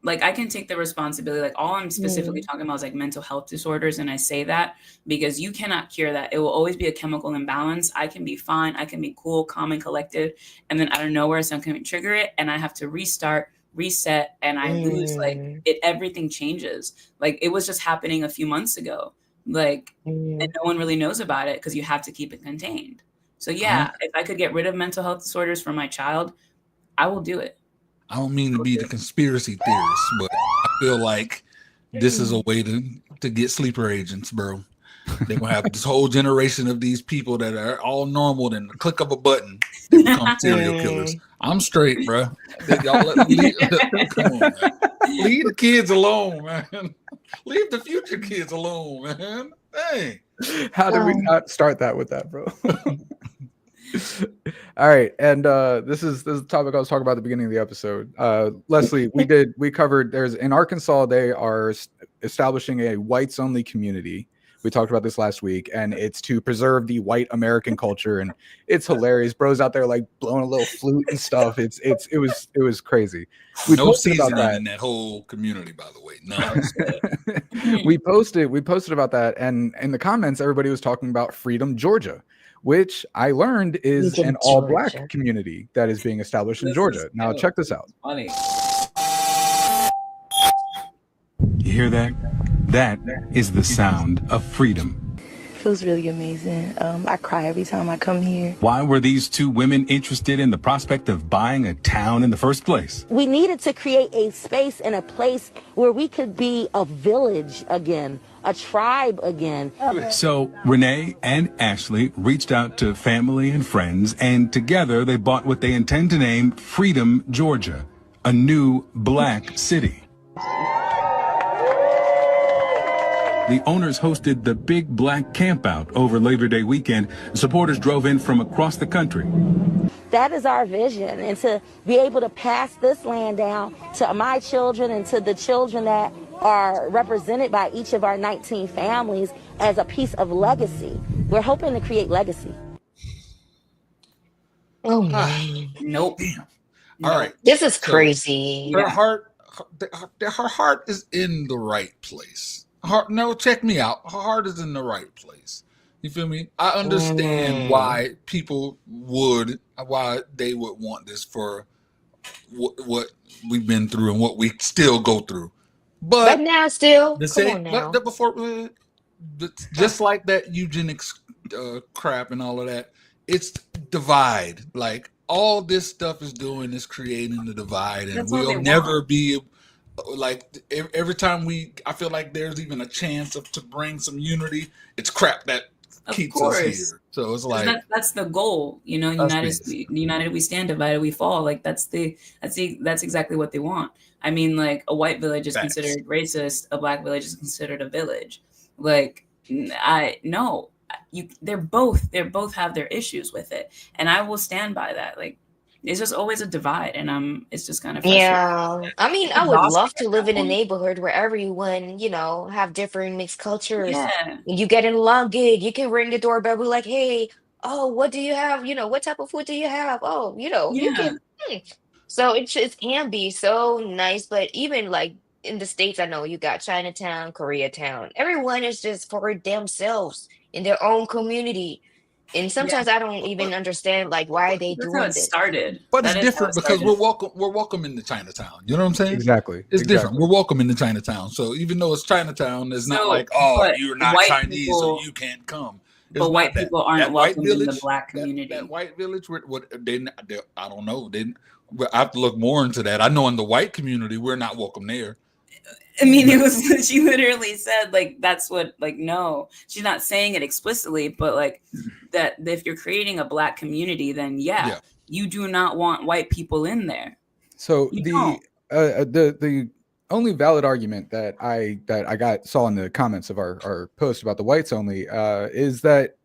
S1: I can take the responsibility. Like all I'm specifically talking about is like mental health disorders. And I say that because you cannot cure that. It will always be a chemical imbalance. I can be fine. I can be cool, calm, and collected. And then out of nowhere, something can trigger it. And I have to restart, reset, and I lose everything changes. Like it was just happening a few months ago. Like, and no one really knows about it because you have to keep it contained. So yeah, if I could get rid of mental health disorders for my child, I will do it.
S5: I don't mean to be the conspiracy theorist, but I feel like this is a way to get sleeper agents, bro. They're gonna have this whole generation of these people that are all normal, and the click of a button, they become serial killers. I'm straight, bro. Y'all leave the kids alone, man. Leave the future kids alone, man. Dang.
S6: How did we not start that with that, bro? All right, and this is a topic I was talking about at the beginning of the episode. Leslie, we covered in Arkansas they are establishing a whites only community. We talked about this last week, and it's to preserve the white American culture, and it's hilarious. Bro's out there like blowing a little flute and stuff. It was crazy.
S5: No seasoning in that whole community, by the way. No.
S6: we posted about that, and in the comments, everybody was talking about Freedom, Georgia, which I learned is an all-black community that is being established in Georgia. Now, check this out.
S1: Funny.
S17: You hear that? That is the sound of freedom.
S18: Feels really amazing. I cry every time I come here.
S17: Why were these two women interested in the prospect of buying a town in the first place?
S18: We needed to create a space and a place where we could be a village again, a tribe again.
S17: So Renee and Ashley reached out to family and friends, and together they bought what they intend to name Freedom, Georgia, a new black city. The owners hosted the Big Black Campout over Labor Day weekend. Supporters drove in from across the country.
S18: That is our vision, and to be able to pass this land down to my children and to the children that are represented by each of our 19 families as a piece of legacy. We're hoping to create legacy.
S2: Oh, man.
S1: Nope.
S5: All right.
S2: This is crazy.
S5: Her heart is in the right place. Check me out. Her heart is in the right place. You feel me? I understand why they would want this for what we've been through and what we still go through.
S2: But
S5: But
S2: now still,
S5: the
S2: come
S5: same,
S2: on
S5: but
S2: now.
S5: just like that eugenics crap and all of that, it's divide. Like all this stuff is doing is creating the divide, and
S1: That's all they
S5: we'll never
S1: want.
S5: be like every time I feel like there's even a chance to bring some unity, it's crap that
S1: Of
S5: keeps us
S1: course.
S5: here. So it's
S1: 'Cause
S5: like
S1: that's the goal, you know,
S5: us being
S1: united we stand, divided we fall. Like that's exactly what they want. I mean, like a white village is
S5: facts.
S1: considered racist, a black village is considered a village. Like I no, they're both have their issues with it, and I will stand by that. Like it's just always a divide, and it's just kind of frustrating.
S2: Yeah, I mean,
S1: It's
S2: I would
S1: exhausting
S2: love
S1: at
S2: to live
S1: that
S2: in a
S1: point.
S2: neighborhood where everyone, have different mixed cultures.
S1: Yeah,
S2: And you get along good. You can ring the doorbell, be like, "Hey, oh, what do you have? What type of food do you have? Oh, you
S1: yeah,
S2: can." So it can be so nice, but even like in the States, I know you got Chinatown, Koreatown. Everyone is just for themselves in their own community, and
S1: yeah.
S2: sometimes I don't even understand like why they
S1: That's how
S2: doing
S1: it
S2: this.
S1: started.
S5: But it's
S1: That is how it
S5: different because
S1: started.
S5: we're welcome into Chinatown. You know what I'm saying?
S6: Exactly.
S5: It's different.
S6: Exactly.
S5: We're welcome into Chinatown. So even though it's Chinatown, it's not
S1: So,
S5: like, oh,
S1: but
S5: you're not
S1: white
S5: Chinese, so
S1: people,
S5: you can't come. It's
S1: but white
S5: not that.
S1: people aren't
S5: That white
S1: welcomed in the
S5: village,
S1: black
S5: that
S1: community.
S5: white village, what they I don't know. I have to look more into that. I know in the white community, we're not welcome there.
S1: I mean, it was she literally said like that's what like no, she's not saying it explicitly, but like that if you're creating a black community, then yeah, you do not want white people in there.
S6: So
S1: You don't.
S6: the only valid argument that I saw in the comments of our post about the whites only is that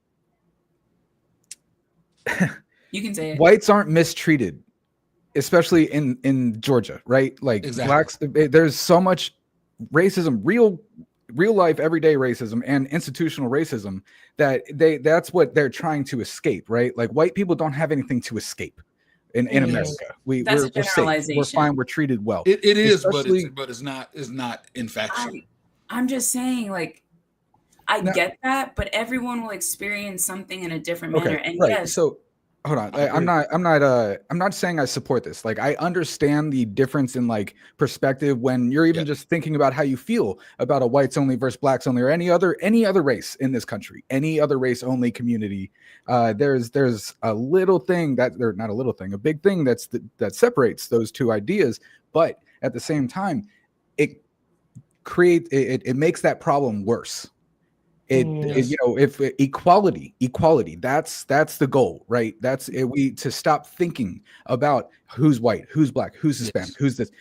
S1: You can say it.
S6: whites aren't mistreated, especially in Georgia, right? Like
S5: Exactly.
S6: blacks, there's so much racism, real life everyday racism and institutional racism that's what they're trying to escape, right? Like white people don't have anything to escape in America.
S1: That's a
S6: We're safe,
S1: generalization.
S6: we're fine, we're treated well.
S5: It is,
S6: Especially,
S5: but it's not infactual.
S1: I'm just saying, like, I
S6: Now-
S1: get that, but everyone will experience something in a different manner.
S6: okay,
S1: And
S6: right.
S1: yes,
S6: So hold on. I'm not saying I support this. Like I understand the difference in like perspective when you're even just thinking about how you feel about a whites only versus blacks only or any other race in this country, any other race only community. There's a little thing they're not a little thing, a big thing that separates those two ideas, but at the same time, it makes that problem worse. If equality, that's the goal, right? That's it, we to stop thinking about who's white, who's black, who's Hispanic, who's this.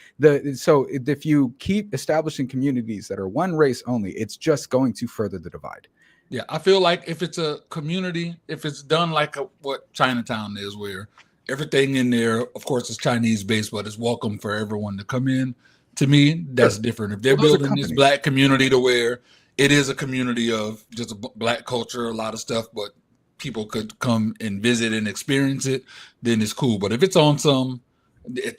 S6: So if you keep establishing communities that are one race only, it's just going to further the divide.
S5: Yeah, I feel like if it's a community, if it's done like what Chinatown is, where everything in there, of course, is Chinese based, but it's welcome for everyone to come in. To me, that's different. If they're building this black community to where it is a community of just a black culture, a lot of stuff, but people could come and visit and experience it, then it's cool. But if it's on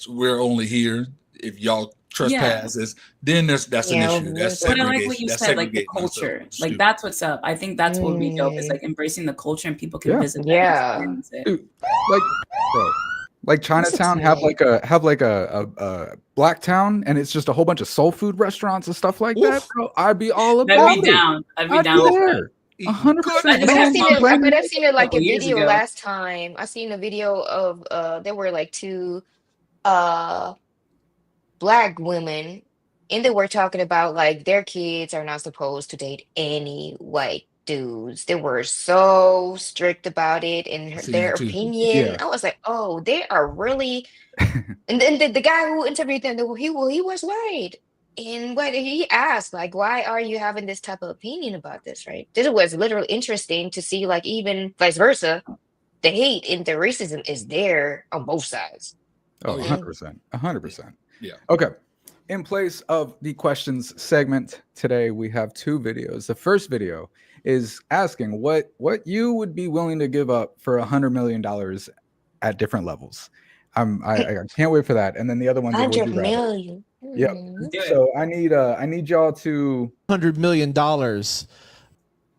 S5: we're only here. If y'all trespass, then that's an issue. That's
S1: but I
S5: segregation.
S1: like what you
S5: That's
S1: said, like the
S5: segregating ourselves.
S1: culture.
S5: It's
S1: Like
S5: stupid.
S1: that's what's up. I think that's what would be dope. Is like embracing the culture and people can visit that and experience it.
S6: Dude, like Chinatown have like a black town, and it's just a whole bunch of soul food restaurants and stuff like that, bro. I'd be all about
S1: I'd be down. I'd be down with that.
S6: 100%.
S2: But I've seen it like a
S1: Couple years
S2: video
S1: ago.
S2: last time. I seen a video of there were like two black women, and they were talking about like their kids are not supposed to date any white dudes. They were so strict about it in their opinion. I was like, oh, they are really. And then the guy who interviewed them, he was white. And what he asked, like, why are you having this type of opinion about this, right? This was literally interesting to see, like, even vice versa, the hate and the racism is there on both sides.
S6: Oh, 100%. 100%.
S5: Yeah.
S6: Okay. In place of the questions segment today, we have two videos. The first video is asking what you would be willing to give up for $100 million at different levels. I can't wait for that. And then the other one's a would you
S2: 100
S6: rather.
S2: million.
S6: Yep. So I need y'all to
S9: $100 million.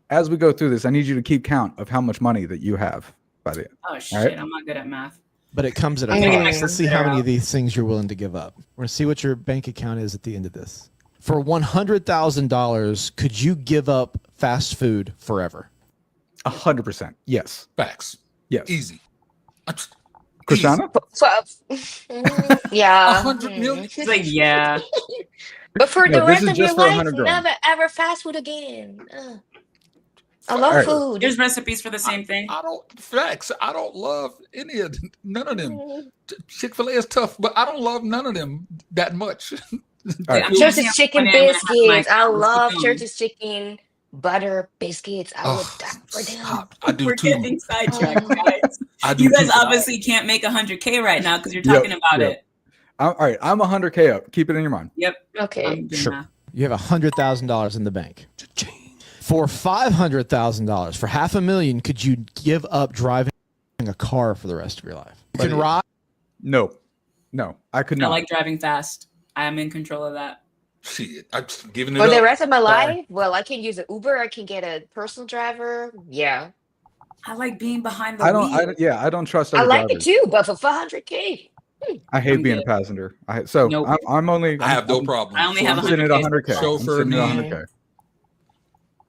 S6: As we go through this, I need you to keep count of how much money that you have by the end.
S1: Oh
S6: All
S1: shit,
S6: right?
S1: I'm not good at math.
S9: but it comes at a cost. Let's see how many of these things you're willing to give up. We're gonna see what your bank account is at the end of this. For $100,000, could you give up fast food forever?
S6: 100%. Yes.
S5: Facts.
S6: Yes.
S5: Easy.
S6: Christiana?
S2: Yeah.
S5: 100 million?
S1: She's like, yeah.
S2: But for
S6: No,
S2: the
S6: this
S2: rest
S6: is
S2: of your
S6: just for
S2: life,
S6: 100 grand.
S2: never ever fast food again. I love
S6: Alright.
S2: food.
S1: There's recipes for the same thing.
S5: I don't love none of them. Chick-fil-A is tough, but I don't love none of them that much.
S6: Right.
S2: Church's chicken biscuits. I love
S1: Church's
S2: Church's chicken butter biscuits. I would die for them.
S5: I do
S1: We're
S5: too.
S1: getting sidetracked, guys.
S5: I do
S1: You guys
S5: too.
S1: obviously can't make 100K right now because you're talking about it.
S6: All right. I'm 100K up. Keep it in your mind.
S1: Yep.
S2: Okay.
S9: Sure. You have $100,000 in the bank. For $500,000, for $500,000, could you give up driving a car for the rest of your life? You can ride.
S6: No, I could
S1: I
S6: not.
S1: like driving fast. I am in control of that.
S5: Shit, I'm just giving it
S2: For
S5: up.
S2: the rest of my
S5: Sorry.
S2: life, well, I can use an Uber. I can get a personal driver. Yeah.
S1: I like being behind the
S6: I
S1: wheel.
S6: don't. I don't trust.
S2: I
S6: Other
S2: like
S6: drivers.
S2: it too, but for 500K.
S6: I hate
S1: I'm
S6: being
S1: good.
S6: a passenger.
S1: Nope.
S6: I'm only.
S5: I have no problem.
S1: I only have
S6: I'm sitting at
S1: 100K.
S6: 100K. I'm
S5: Chauffeur
S6: sitting at
S5: me.
S6: 100K.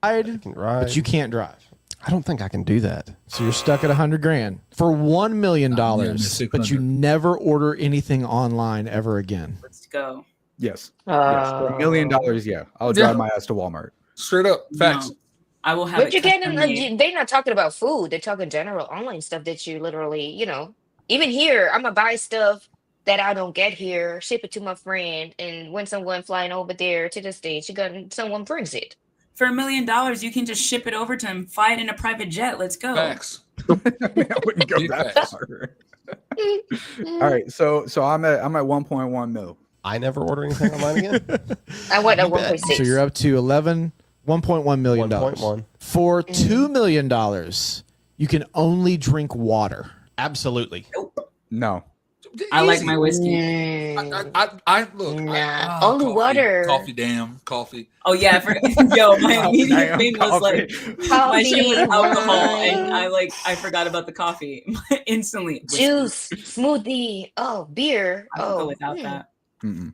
S9: But you can't drive.
S19: I don't think I can do that.
S9: So you're stuck at $100,000 for $1 million,
S5: $600.
S9: but you never order anything online ever again.
S1: Let's go.
S6: Yes. Yes. For $1 million, yeah, I'll drive my ass to Walmart.
S5: Straight up. Facts.
S1: No. I will have
S2: But
S1: it
S2: you're getting,
S1: custom made.
S2: they're not talking about food. They're talking general online stuff that you literally, even here, I'm going to buy stuff that I don't get here, ship it to my friend. And when someone flying over there to the States, someone brings it.
S1: For $1 million, you can just ship it over to him, fly it in a private jet. Let's go.
S5: Facts.
S6: I wouldn't go
S5: Big
S6: that
S5: facts.
S6: far. All right, so I'm at 1.1 mil.
S19: I never order anything online again.
S2: I went at 1.6.
S9: So you're up to $1.1 million.
S19: 1.1.
S9: For $2 million, you can only drink water.
S19: Absolutely.
S6: No.
S1: I like my whiskey.
S5: I look.
S2: Nah,
S5: coffee,
S2: only water.
S5: Coffee.
S1: Oh yeah, yo, my immediate
S6: damn,
S1: thing was
S6: coffee.
S1: like my
S2: Coffee,
S1: shit was alcohol,
S2: wine.
S1: and I forgot about the coffee instantly. Whiskey.
S2: Juice, smoothie, beer.
S1: I don't go without that.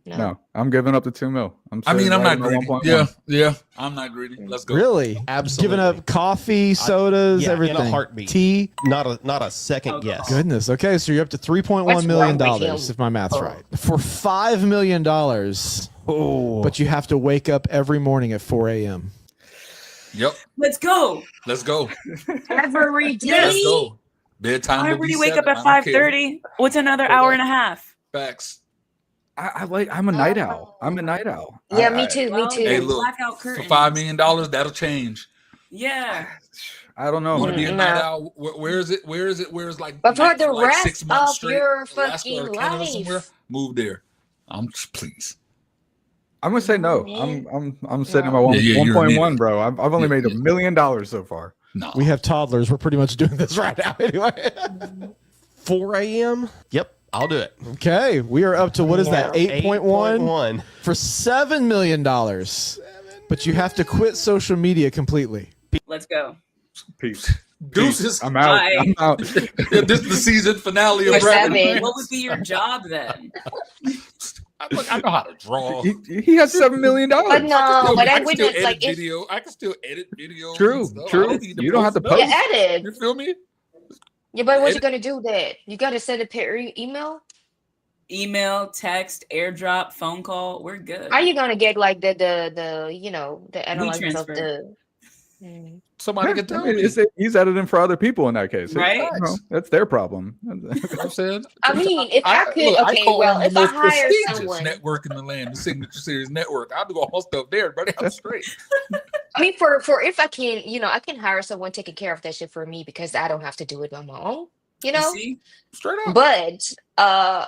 S6: No, I'm giving up the 2 mil. I'm
S5: I'm
S6: sitting
S5: not
S6: right at
S5: greedy.
S6: 1.1.
S5: Yeah. I'm not greedy. Let's go.
S9: Really?
S19: Absolutely.
S9: Giving up coffee, sodas,
S19: Yeah,
S9: everything.
S19: in a heartbeat.
S9: Tea.
S19: Not a second guess.
S9: Goodness. Okay, so you're up to $3.1
S2: What's
S9: million,
S2: wrong with him?
S9: if my math's right. For $5 million, but you have to wake up every morning at 4 a.m.
S5: Yep.
S1: Let's go.
S5: Let's go.
S2: Every day.
S5: Let's go. Bedtime.
S1: I
S5: will be
S1: already wake up
S5: 7.
S1: at
S5: I don't care.
S1: 5:30. What's another hour and a half?
S5: Facts.
S6: I'm a night owl. I'm a night owl.
S2: Yeah, me too. Me too.
S5: Hey, look.
S1: Blackout
S5: For
S1: curtains.
S5: $5 million, that'll change.
S1: Yeah.
S6: I don't know.
S5: You want to be a
S2: Nah.
S5: night owl? Where is it? Where is like?
S2: But for
S5: night
S2: the
S5: like
S2: rest
S5: 6 months
S2: of
S5: straight,
S2: your
S5: Alaska
S2: fucking
S5: or Canada
S2: life.
S5: somewhere, move there. Please.
S6: I'm gonna say no. I'm sitting at my
S5: you're an
S6: 1.1,
S5: idiot.
S6: bro. I've only made $1 million so far.
S5: No.
S9: We have toddlers. We're pretty much doing this right now anyway.
S19: 4 a.m. Yep, I'll do it.
S9: Okay, we are up to, what is that, 8.1?
S19: 8.1.
S9: For $7 million. But you have to quit social media completely.
S1: Let's go.
S6: Peace.
S5: Deuces.
S6: I'm out.
S1: Bye.
S6: I'm out.
S5: Yeah, this is the season finale
S2: For
S5: of Rapid
S2: 7.
S1: What would be your job then?
S5: Look, I know how to draw.
S6: He has $7 million.
S2: But no, but I
S5: can still
S2: wouldn't
S5: edit
S2: like if
S5: video. I can still edit video.
S6: True,
S5: and stuff.
S6: true.
S5: I don't need
S6: You don't have to
S5: post
S2: you
S5: nothing.
S2: edit.
S5: You feel me?
S2: Yeah, but what you
S5: Edit.
S2: gonna do then? You gotta send a pair email.
S1: Email, text, airdrop, phone call. We're good.
S2: How you gonna get like the analysis of
S1: transfer.
S2: the?
S5: Somebody can tell me.
S6: He's editing for other people in that case.
S1: Right?
S6: You know, that's their problem.
S5: You know what I'm saying?
S2: I mean, if I could,
S5: look,
S2: okay,
S5: call
S2: well,
S5: them
S2: if
S5: the
S2: I
S5: most
S2: hire
S5: prestigious
S2: someone,
S5: network in the land, the Signature Series Network. I'll do all my stuff there, buddy. I'm straight.
S2: I mean, for if I can, I can hire someone taking care of that shit for me because I don't have to do it on my own. You know.
S1: See?
S5: Straight up.
S2: But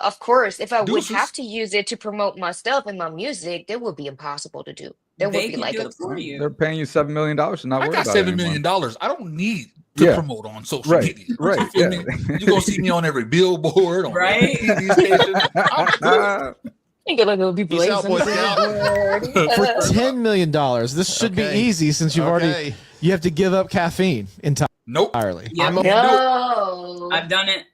S2: of course, if I would
S5: Deuces.
S2: have to use it to promote my stuff and my music, that would be impossible to do. That
S1: They
S2: would be
S1: can
S2: like
S1: do
S2: a
S1: it for you.
S6: They're paying you $7 million to not
S5: I
S6: worry
S5: got
S6: about it
S5: $7
S6: anymore.
S5: million. I don't need to
S6: Yeah.
S5: promote on social
S6: Right,
S5: media.
S6: right,
S5: You feel
S6: yeah.
S5: me? You're gonna see me on every billboard, on
S1: Right?
S5: every TV station. I'm good.
S2: You're gonna be
S19: Peace out,
S2: blazing.
S19: Boy Scout.
S9: For $10 million. This should be
S19: Okay.
S9: easy since you've already, you have to give up caffeine
S5: Nope.
S9: entirely.
S1: Yep.
S19: I'm a-
S2: No.
S1: I've done it.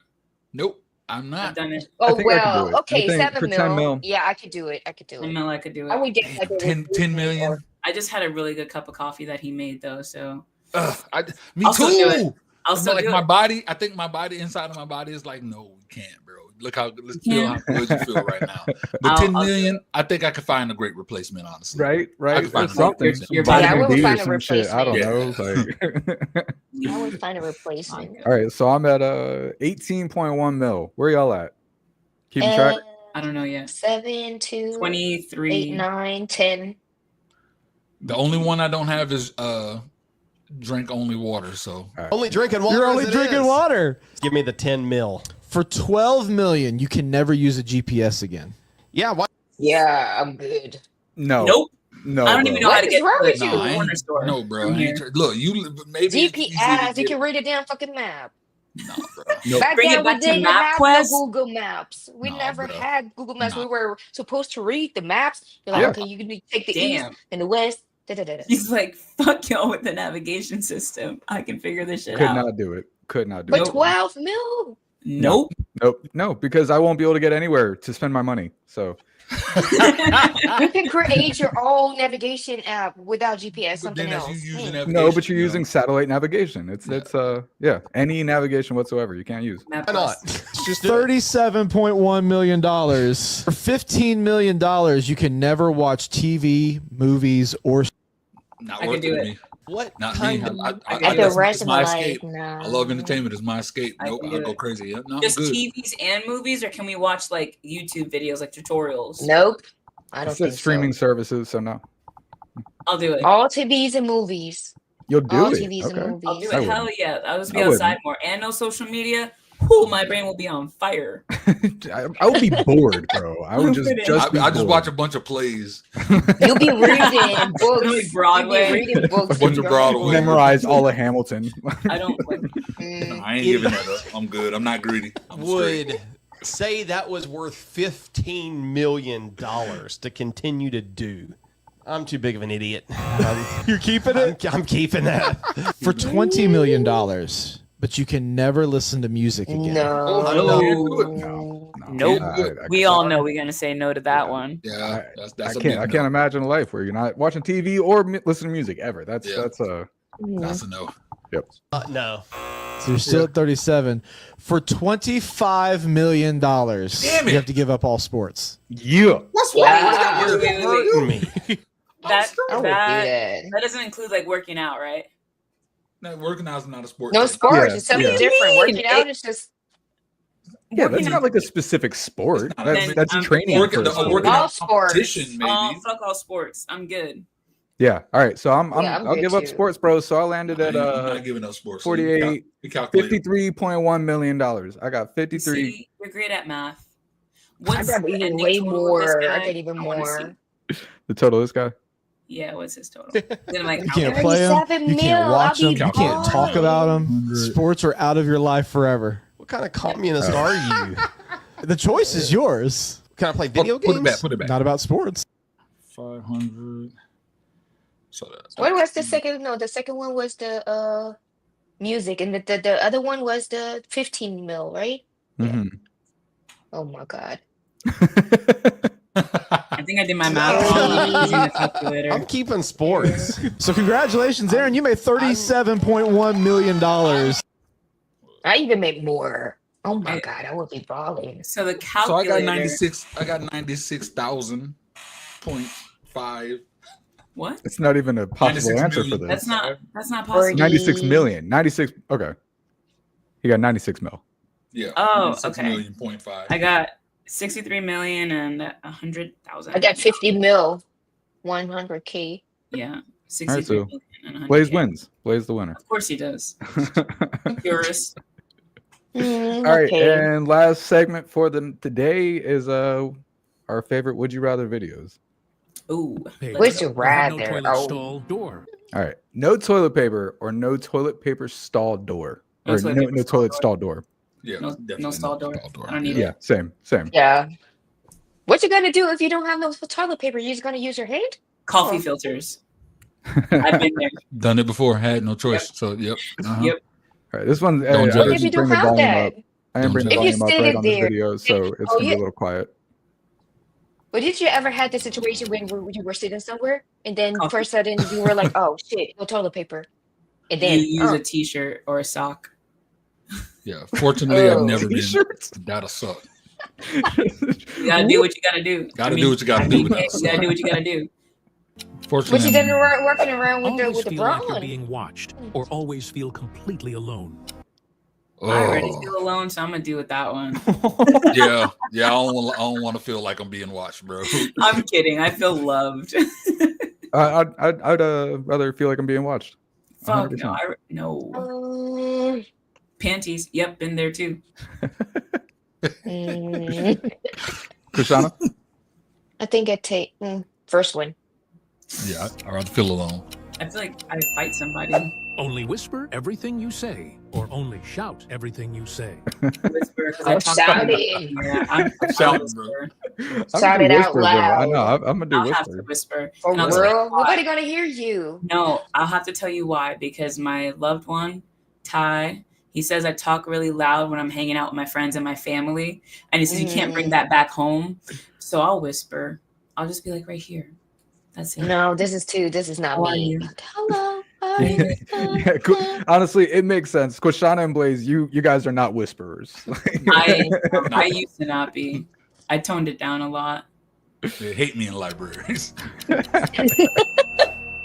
S5: Nope. I'm
S1: I've
S5: not.
S1: done it.
S6: I
S2: Oh
S6: think I could do
S2: well,
S6: it. I
S2: okay,
S6: think
S2: 7
S6: for 10
S2: mil.
S6: mil.
S2: Yeah, I could do it. I could do
S1: 10
S2: it.
S1: mil, I could do
S2: I
S1: it.
S2: would get like a
S5: 10
S2: replacement
S5: million.
S2: or
S1: I just had a really good cup of coffee that he made though, so
S5: Me
S1: I'll still do it.
S5: too.
S1: I'll
S5: But
S1: still
S5: like
S1: do
S5: my
S1: it.
S5: body, I think my body inside of my body is like, no, we can't, bro. Look how let's
S1: You
S5: feel how
S1: can't?
S5: good you feel right now. But
S1: I'll
S5: 10
S1: do
S5: million,
S1: it.
S5: I think I could find a great replacement, honestly.
S6: Right,
S5: I
S6: right.
S5: could find
S6: It's
S5: a great
S6: something.
S5: replacement.
S1: Your
S6: Some
S1: body-
S2: yeah, I
S6: vitamin
S2: would
S6: D or
S2: find a
S6: some shit. I don't
S2: replacement.
S6: know. Like,
S2: I would find a replacement.
S6: all right, so I'm at 18.1 mil. Where y'all at? Keeping track?
S1: I don't know yet.
S2: 7, 2, 8,
S1: 23.
S2: 9, 10.
S5: The only one I don't have is drink only water. So
S19: Only drinking water.
S9: You're only
S19: as it
S9: drinking
S19: is.
S9: water.
S19: Give me the 10 mil.
S9: For 12 million, you can never use a GPS again.
S19: Yeah. Why?
S2: Yeah, I'm good.
S6: No.
S1: Nope.
S6: No.
S1: I don't
S6: bro.
S1: even know how
S2: What
S1: to
S2: is
S1: get
S2: wrong
S1: to
S2: with
S1: the
S2: you?
S5: no, I
S1: corner
S5: ain't,
S1: store.
S5: no, bro.
S1: from
S5: I ain't
S1: here.
S5: look, you maybe it's easy to
S2: GPS, you
S5: get-
S2: can read a damn fucking map.
S5: Nah, bro.
S6: Nope.
S2: Back
S1: Bring
S2: then,
S1: it back
S2: we
S1: to
S2: didn't have
S1: MapQuest.
S2: no Google Maps. We
S5: Nah,
S2: never
S5: bro.
S2: had Google Maps.
S5: Nah.
S2: We were supposed to read the maps. You're like,
S6: Yeah.
S2: okay, you can take the east
S1: Damn.
S2: and the west. Da-da-da-da.
S1: He's like, fuck y'all with the navigation system. I can figure this shit
S6: Could
S1: out.
S6: not do it. Could not do
S2: But
S6: it.
S2: 12 mil?
S1: Nope.
S6: Nope. No, because I won't be able to get anywhere to spend my money. So
S2: You can create your own navigation app without GPS,
S5: But
S2: something
S5: then that's
S2: else.
S5: you using
S2: Hmm.
S5: navigation.
S6: no, but you're
S5: you know?
S6: using satellite navigation. It's any navigation whatsoever you can't use.
S19: Why not? Just do it.
S9: $37.1 million. For $15 million, you can never watch TV, movies, or
S5: Not
S1: I
S5: worth
S1: could do
S5: it.
S1: it.
S5: Me.
S19: What
S5: Not me.
S19: kind of?
S1: I
S2: At the
S5: that's
S2: rest of
S5: my
S2: my
S5: escape.
S2: life, no.
S5: I love entertainment. It's my escape.
S1: I
S5: Nope,
S1: can
S5: I'll
S1: do
S5: go
S1: it.
S5: crazy. Yeah, no, I'm
S1: Just
S5: good.
S1: TVs and movies, or can we watch like YouTube videos, like tutorials?
S2: Nope. I
S6: It
S2: don't
S6: said
S2: think
S6: streaming
S2: so.
S6: services, so no.
S1: I'll do it.
S2: All TVs and movies.
S6: You'll do
S2: All
S6: it.
S2: TVs and
S6: Okay.
S2: movies.
S1: I'll do
S6: I
S1: it. Hell
S6: wouldn't.
S1: yeah. I'll just be
S6: I wouldn't.
S1: outside more. And no social media. Whew, my brain will be on fire.
S6: I would be bored, bro. I would just be
S5: I just
S6: bored.
S5: watch a bunch of plays.
S2: You'll be reading books.
S1: Like Broadway.
S2: You'll be reading books.
S5: A bunch of Broadway.
S6: Memorize all of Hamilton.
S1: I don't like.
S5: No, I ain't giving that up. I'm good. I'm not greedy. I'm straight.
S19: Would say that was worth $15 million to continue to do. I'm too big of an idiot.
S9: you're keeping it?
S19: I'm keeping that.
S9: For $20 million, but you can never listen to music again.
S2: No.
S6: No.
S1: Nope.
S6: I
S1: We all know we're gonna say no to that one.
S5: Yeah, that's
S6: I
S5: a
S6: can't. I
S5: big
S6: can't imagine a life where you're not watching TV or listening to music ever. That's
S5: Yeah.
S6: that's a.
S5: no. That's a no.
S6: Yep.
S19: No.
S9: So you're still at 37. For $25 million,
S5: Damn it.
S9: you have to give up all sports.
S6: Yeah.
S19: That's
S1: Wow.
S19: why you're
S1: Wait.
S19: hurting me.
S1: That
S2: I would do
S1: that
S2: that.
S1: that doesn't include like working out, right?
S5: No, working out is not a sport.
S2: No sports.
S6: Yeah,
S2: It's something
S6: yeah.
S2: different.
S1: What do you
S2: Working
S1: mean?
S2: out is just
S6: Yeah, that's
S1: Working
S6: not like a specific sport.
S5: It's not-
S6: That's
S1: Then
S6: that's
S1: I'm-
S6: training.
S5: Working,
S6: for a
S5: a
S6: sport.
S5: working
S2: All
S5: out
S2: sports.
S5: competition, maybe.
S1: Fuck all sports. I'm good.
S6: Yeah. All right. So I'm
S2: Yeah, I'm
S6: I'll
S2: good
S6: give up
S2: too.
S6: sports, bro. So I landed at
S5: I'm not giving up sports. So
S6: 48,
S5: we calculate.
S6: $53.1 million. I got
S1: You
S6: 53.
S1: see, you're great at math.
S2: I
S1: What's
S2: got
S1: the
S2: even
S1: ending
S2: way
S1: total of this
S2: more. I
S1: guy?
S2: got even
S1: I wanna
S2: more.
S1: see.
S6: The total of this guy.
S1: Yeah, what's his total? Then I'm like,
S9: You can't
S1: okay.
S9: play them.
S2: 37
S9: You can't
S2: mil,
S9: watch
S2: I'll
S9: them.
S2: be
S9: You can't talk
S2: fine.
S9: about them. Sports are out of your life forever.
S19: What kind of communist are you?
S9: The choice is yours.
S19: Can I play video
S5: Put
S19: games?
S5: it back. Put it back.
S9: Not about sports.
S5: 500. So that's
S2: What was the second? No, the second one was the music, and the other one was the 15 mil, right?
S6: Mhm.
S2: Oh my god.
S1: I think I did my math wrong using the calculator.
S19: I'm keeping sports.
S9: So congratulations, Aaron. You made $37.1 million.
S2: I even made more. Oh my god, I would be balling.
S1: So the
S5: So I
S1: calculator.
S5: got 96. I got 96,000.5.
S1: What?
S6: It's not even a possible
S5: 96
S6: answer for
S5: million.
S6: this.
S1: That's not possible.
S6: 96 million. 96. Okay. He got 96 mil.
S5: Yeah.
S1: Oh,
S5: 96
S1: okay.
S5: million, 0.5.
S1: I got 63 million and 100,000.
S2: I got 50 mil, 100K.
S1: Yeah,
S6: All right,
S1: 63
S6: so
S1: million and 100K.
S6: Blaze wins. Blaze the winner.
S1: Of course he does. Purist.
S6: All right,
S2: Okay.
S6: and last segment for today is our favorite would you rather videos.
S1: Ooh.
S2: Would you rather?
S17: stall door.
S6: All right, no toilet paper or no toilet paper stall door,
S1: No
S6: or
S1: toilet
S6: no,
S1: paper
S6: no
S1: stall
S6: toilet
S1: door.
S6: stall door.
S5: Yeah.
S1: No,
S5: definitely
S1: no stall door. I don't need
S6: Yeah,
S1: it.
S6: same.
S2: Yeah. What you gonna do if you don't have no toilet paper? You just gonna use your hand?
S1: Coffee
S2: Oh.
S1: filters. I've been there.
S5: Done it before. Had no choice. So, yep. Uh-huh.
S1: Yep.
S6: All right, this one.
S5: Don't judge.
S2: What if you don't have that?
S6: I am bringing the
S2: If you
S6: volume up
S2: sit
S6: right
S2: it
S6: on this
S2: there,
S6: video, so it's
S2: oh
S6: gonna be
S2: yeah.
S6: a little quiet.
S2: But did you ever had the situation when you were sitting somewhere and then for a sudden you were like, oh shit, no toilet paper, and
S1: You
S2: then
S1: use a t-shirt or a sock.
S5: Yeah. Fortunately, I've never been. That'll suck.
S1: You gotta do what you gotta do.
S5: Gotta do what you gotta do. But that'll
S1: You gotta
S5: suck.
S1: do what you gotta do.
S5: Fortunately,
S2: but you didn't working around with
S20: Always
S2: the
S20: feel
S2: bra
S20: like you're
S2: on.
S20: being watched, or always feel completely alone.
S1: I already feel alone, so I'm gonna do with that one.
S5: yeah. I don't want to feel like I'm being watched, bro.
S1: I'm kidding. I feel loved.
S6: I'd rather feel like I'm being watched.
S1: Fuck
S6: 100%.
S1: no. Panties. Yep, been there too.
S6: Krishana?
S2: I think I'd take first one.
S5: Yeah, I'd rather feel alone.
S1: I feel like I'd fight somebody.
S20: Only whisper everything you say, or only shout everything you say.
S1: Whisper, 'cause
S2: Oh,
S1: talk
S2: shout
S1: about-
S2: it.
S1: Yeah, I'm
S5: Shouting, bro.
S2: Shout it out
S6: Bro. I know.
S2: loud.
S6: I'm gonna do
S1: I'll have to
S6: whisper.
S1: whisper.
S2: For
S1: And I'll tell you
S2: real?
S1: why.
S2: Nobody gonna hear you.
S1: No, I'll have to tell you why. Because my loved one, Ty, he says I talk really loud when I'm hanging out with my friends and my family. And he says you can't bring that back home. So I'll whisper. I'll just be like right here. That's it.
S2: No, this is not
S1: How are
S2: me.
S1: you?
S2: Like, hello.
S6: Yeah, cool. Honestly, it makes sense. Quashana and Blaze, you guys are not whisperers.
S1: I used to not be. I toned it down a lot.
S5: They hate me in libraries.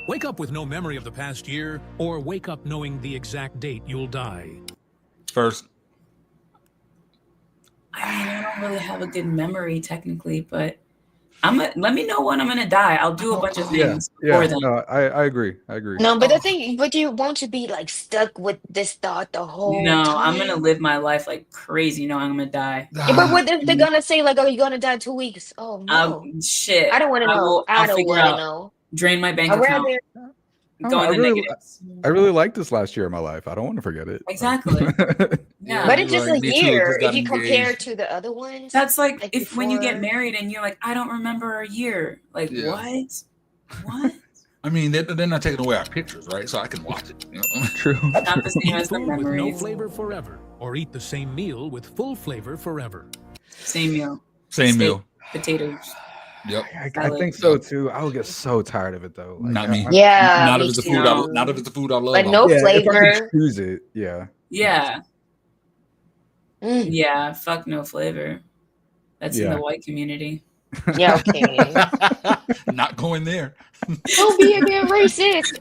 S20: Wake up with no memory of the past year, or wake up knowing the exact date you'll die.
S5: First.
S1: I mean, I don't really have a good memory technically, but let me know when I'm gonna die. I'll do a bunch of things before then.
S6: No, I agree.
S2: No, but the thing, but you won't you be like stuck with this thought the whole
S1: No,
S2: time?
S1: I'm gonna live my life like crazy knowing I'm gonna die.
S2: Yeah, but what if they're gonna say like, "Oh, you're gonna die in 2 weeks"? Oh no,
S1: Shit.
S2: I don't want to know. I
S1: I'll
S2: don't
S1: figure
S2: want to
S1: out.
S2: know.
S1: Drain my bank
S2: I'd
S1: account.
S2: rather.
S1: Go in the negatives.
S6: I really liked this last year of my life. I don't want to forget it.
S1: Exactly. Yeah.
S2: But it's just
S5: Like,
S2: a
S5: me too,
S2: year
S5: just got
S2: if you compare
S5: engaged.
S2: to the other ones.
S1: That's like if when you get
S2: before.
S1: married and you're like, I don't remember a year. Like
S5: Yeah.
S1: what? What?
S5: I mean, they're not taking away our pictures, right? So I can watch it. You know?
S6: True.
S1: Not the same as the
S20: Food with no
S1: memories.
S20: flavor forever, or eat the same meal with full flavor forever.
S1: Same meal.
S5: Same
S1: Steak,
S5: meal.
S1: Potatoes.
S5: Yep.
S6: I think so too. I would get so tired of it though. Like,
S5: Not me.
S2: Yeah,
S5: Not
S2: me
S5: if it's the
S2: too.
S5: food. Not if it's the food I love.
S2: Like no
S6: yeah, if I could
S2: flavor.
S6: choose it, yeah.
S1: Yeah.
S2: Mm.
S1: Yeah. Fuck no flavor. That's in
S6: Yeah.
S1: the white community.
S2: Yeah, okay.
S5: Not going there.
S2: Don't be again racist.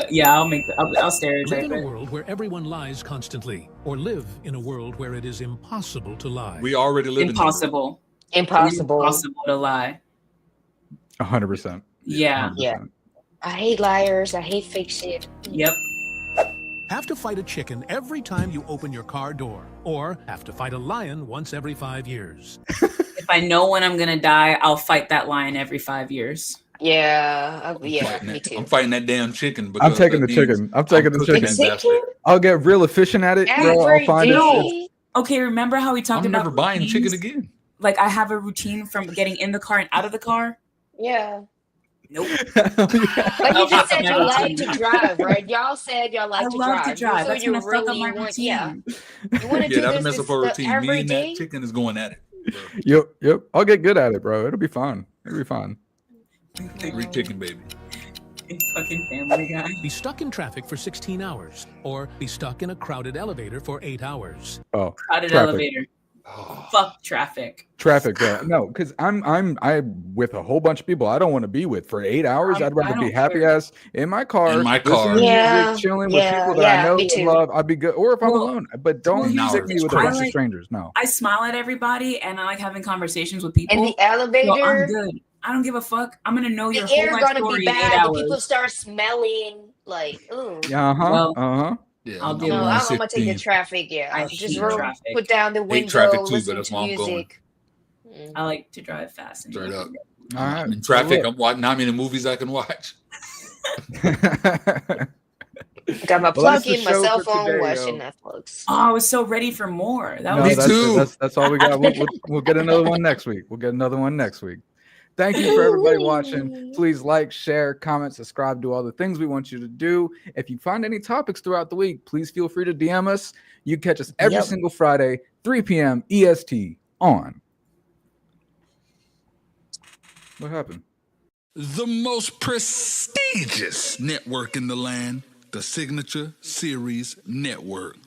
S1: Yeah, I'll
S20: Live
S1: stereotype
S20: in a
S1: it.
S20: world where everyone lies constantly, or live in a world where it is impossible to lie.
S5: We already live
S1: Impossible.
S2: Impossible.
S1: Impossible to lie.
S6: 100%.
S1: Yeah.
S2: Yeah. I hate liars. I hate fake shit.
S1: Yep.
S20: Have to fight a chicken every time you open your car door, or have to fight a lion once every 5 years.
S1: If I know when I'm gonna die, I'll fight that lion every 5 years.
S2: Yeah, yeah,
S5: Fighting
S2: me
S5: that-
S2: too.
S5: I'm fighting that damn chicken.
S6: I'm
S5: Because
S6: taking
S5: that
S6: the
S5: means
S6: chicken. I'm taking the
S5: cooking
S6: chicken.
S5: that bastard.
S6: I'll get real efficient at it, bro. I'll find it.
S2: Every
S1: Okay, remember how we talked
S5: I'm
S1: about
S5: never buying
S1: routines?
S5: chicken again.
S1: Like I have a routine from getting in the car and out of the car.
S2: Yeah.
S1: Nope.
S2: But you just said you
S1: Never
S2: like
S1: seen
S2: to drive, right? Y'all said y'all like
S1: I
S2: to
S1: love
S2: drive.
S1: to drive.
S2: So
S1: That's
S2: you
S1: gonna fuck up
S2: really
S1: my
S2: want,
S1: routine.
S2: yeah. You want to
S5: Yeah,
S2: do
S5: that'll
S2: this,
S5: mess up our routine. Me
S2: every
S5: and
S2: day?
S5: that chicken is going at it.
S6: Yep. I'll get good at it, bro. It'll be fun. It'll be fun.
S5: Free chicken, baby.
S1: Fucking Family Guy.
S20: Be stuck in traffic for 16 hours, or be stuck in a crowded elevator for 8 hours.
S6: Oh,
S1: Crowded
S6: traffic.
S1: elevator. Fuck traffic.
S6: Traffic, bro. No, because I'm with a whole bunch of people I don't want to be with for 8 hours. I'd
S1: I
S6: rather be
S1: don't
S6: happy
S1: care.
S6: ass in my car,
S5: In my
S6: listening
S5: car.
S6: to
S2: Yeah,
S6: music, chilling
S2: yeah,
S6: with people that I
S2: yeah,
S6: know
S2: me
S6: and
S2: too.
S6: love. I'd be good. Or if I'm
S1: Well,
S6: alone, but don't
S5: No.
S6: stick me with a
S1: I
S6: bunch of
S1: like-
S6: strangers. No.
S1: I smile at everybody and I like having conversations with people.
S2: In the
S1: So I'm
S2: elevator,
S1: good. I don't give a fuck. I'm gonna know your
S2: the air
S1: whole life
S2: gonna
S1: story
S2: be
S1: in 8
S2: bad. The people
S1: hours.
S2: start smelling like, ooh.
S6: Yeah.
S1: Well,
S5: Yeah,
S1: I'll
S5: I'm
S1: deal
S2: No,
S1: with
S2: I'm gonna take the
S5: 116.
S2: traffic. Yeah,
S1: I
S2: just
S1: hate
S2: roll,
S1: traffic.
S2: put down the window,
S5: traffic too, but
S2: listen
S5: that's
S2: to
S5: why I'm going.
S2: music.
S1: I like to drive fast. And
S5: Straight up.
S6: All right.
S5: I'm in traffic.
S6: Well,
S5: I'm watching how many movies I can watch.
S2: Got my
S6: Well, that's
S2: plug
S6: the
S2: in, my
S6: show
S2: cell
S6: for
S2: phone,
S6: today,
S2: watching
S6: yo.
S2: Netflix.
S1: Oh, I was so ready for more. That
S6: No,
S1: was
S5: Me
S6: that's
S5: too.
S6: That's all we got. We'll get another one next week. We'll get another one next week. Thank you for everybody watching. Please like, share, comment, subscribe, do all the things we want you to do. If you find any topics throughout the week, please feel free to DM us. You catch us every
S2: Yep.
S6: single Friday, 3 p.m. EST on. What happened?
S5: The most prestigious network in the land, the Signature Series Network.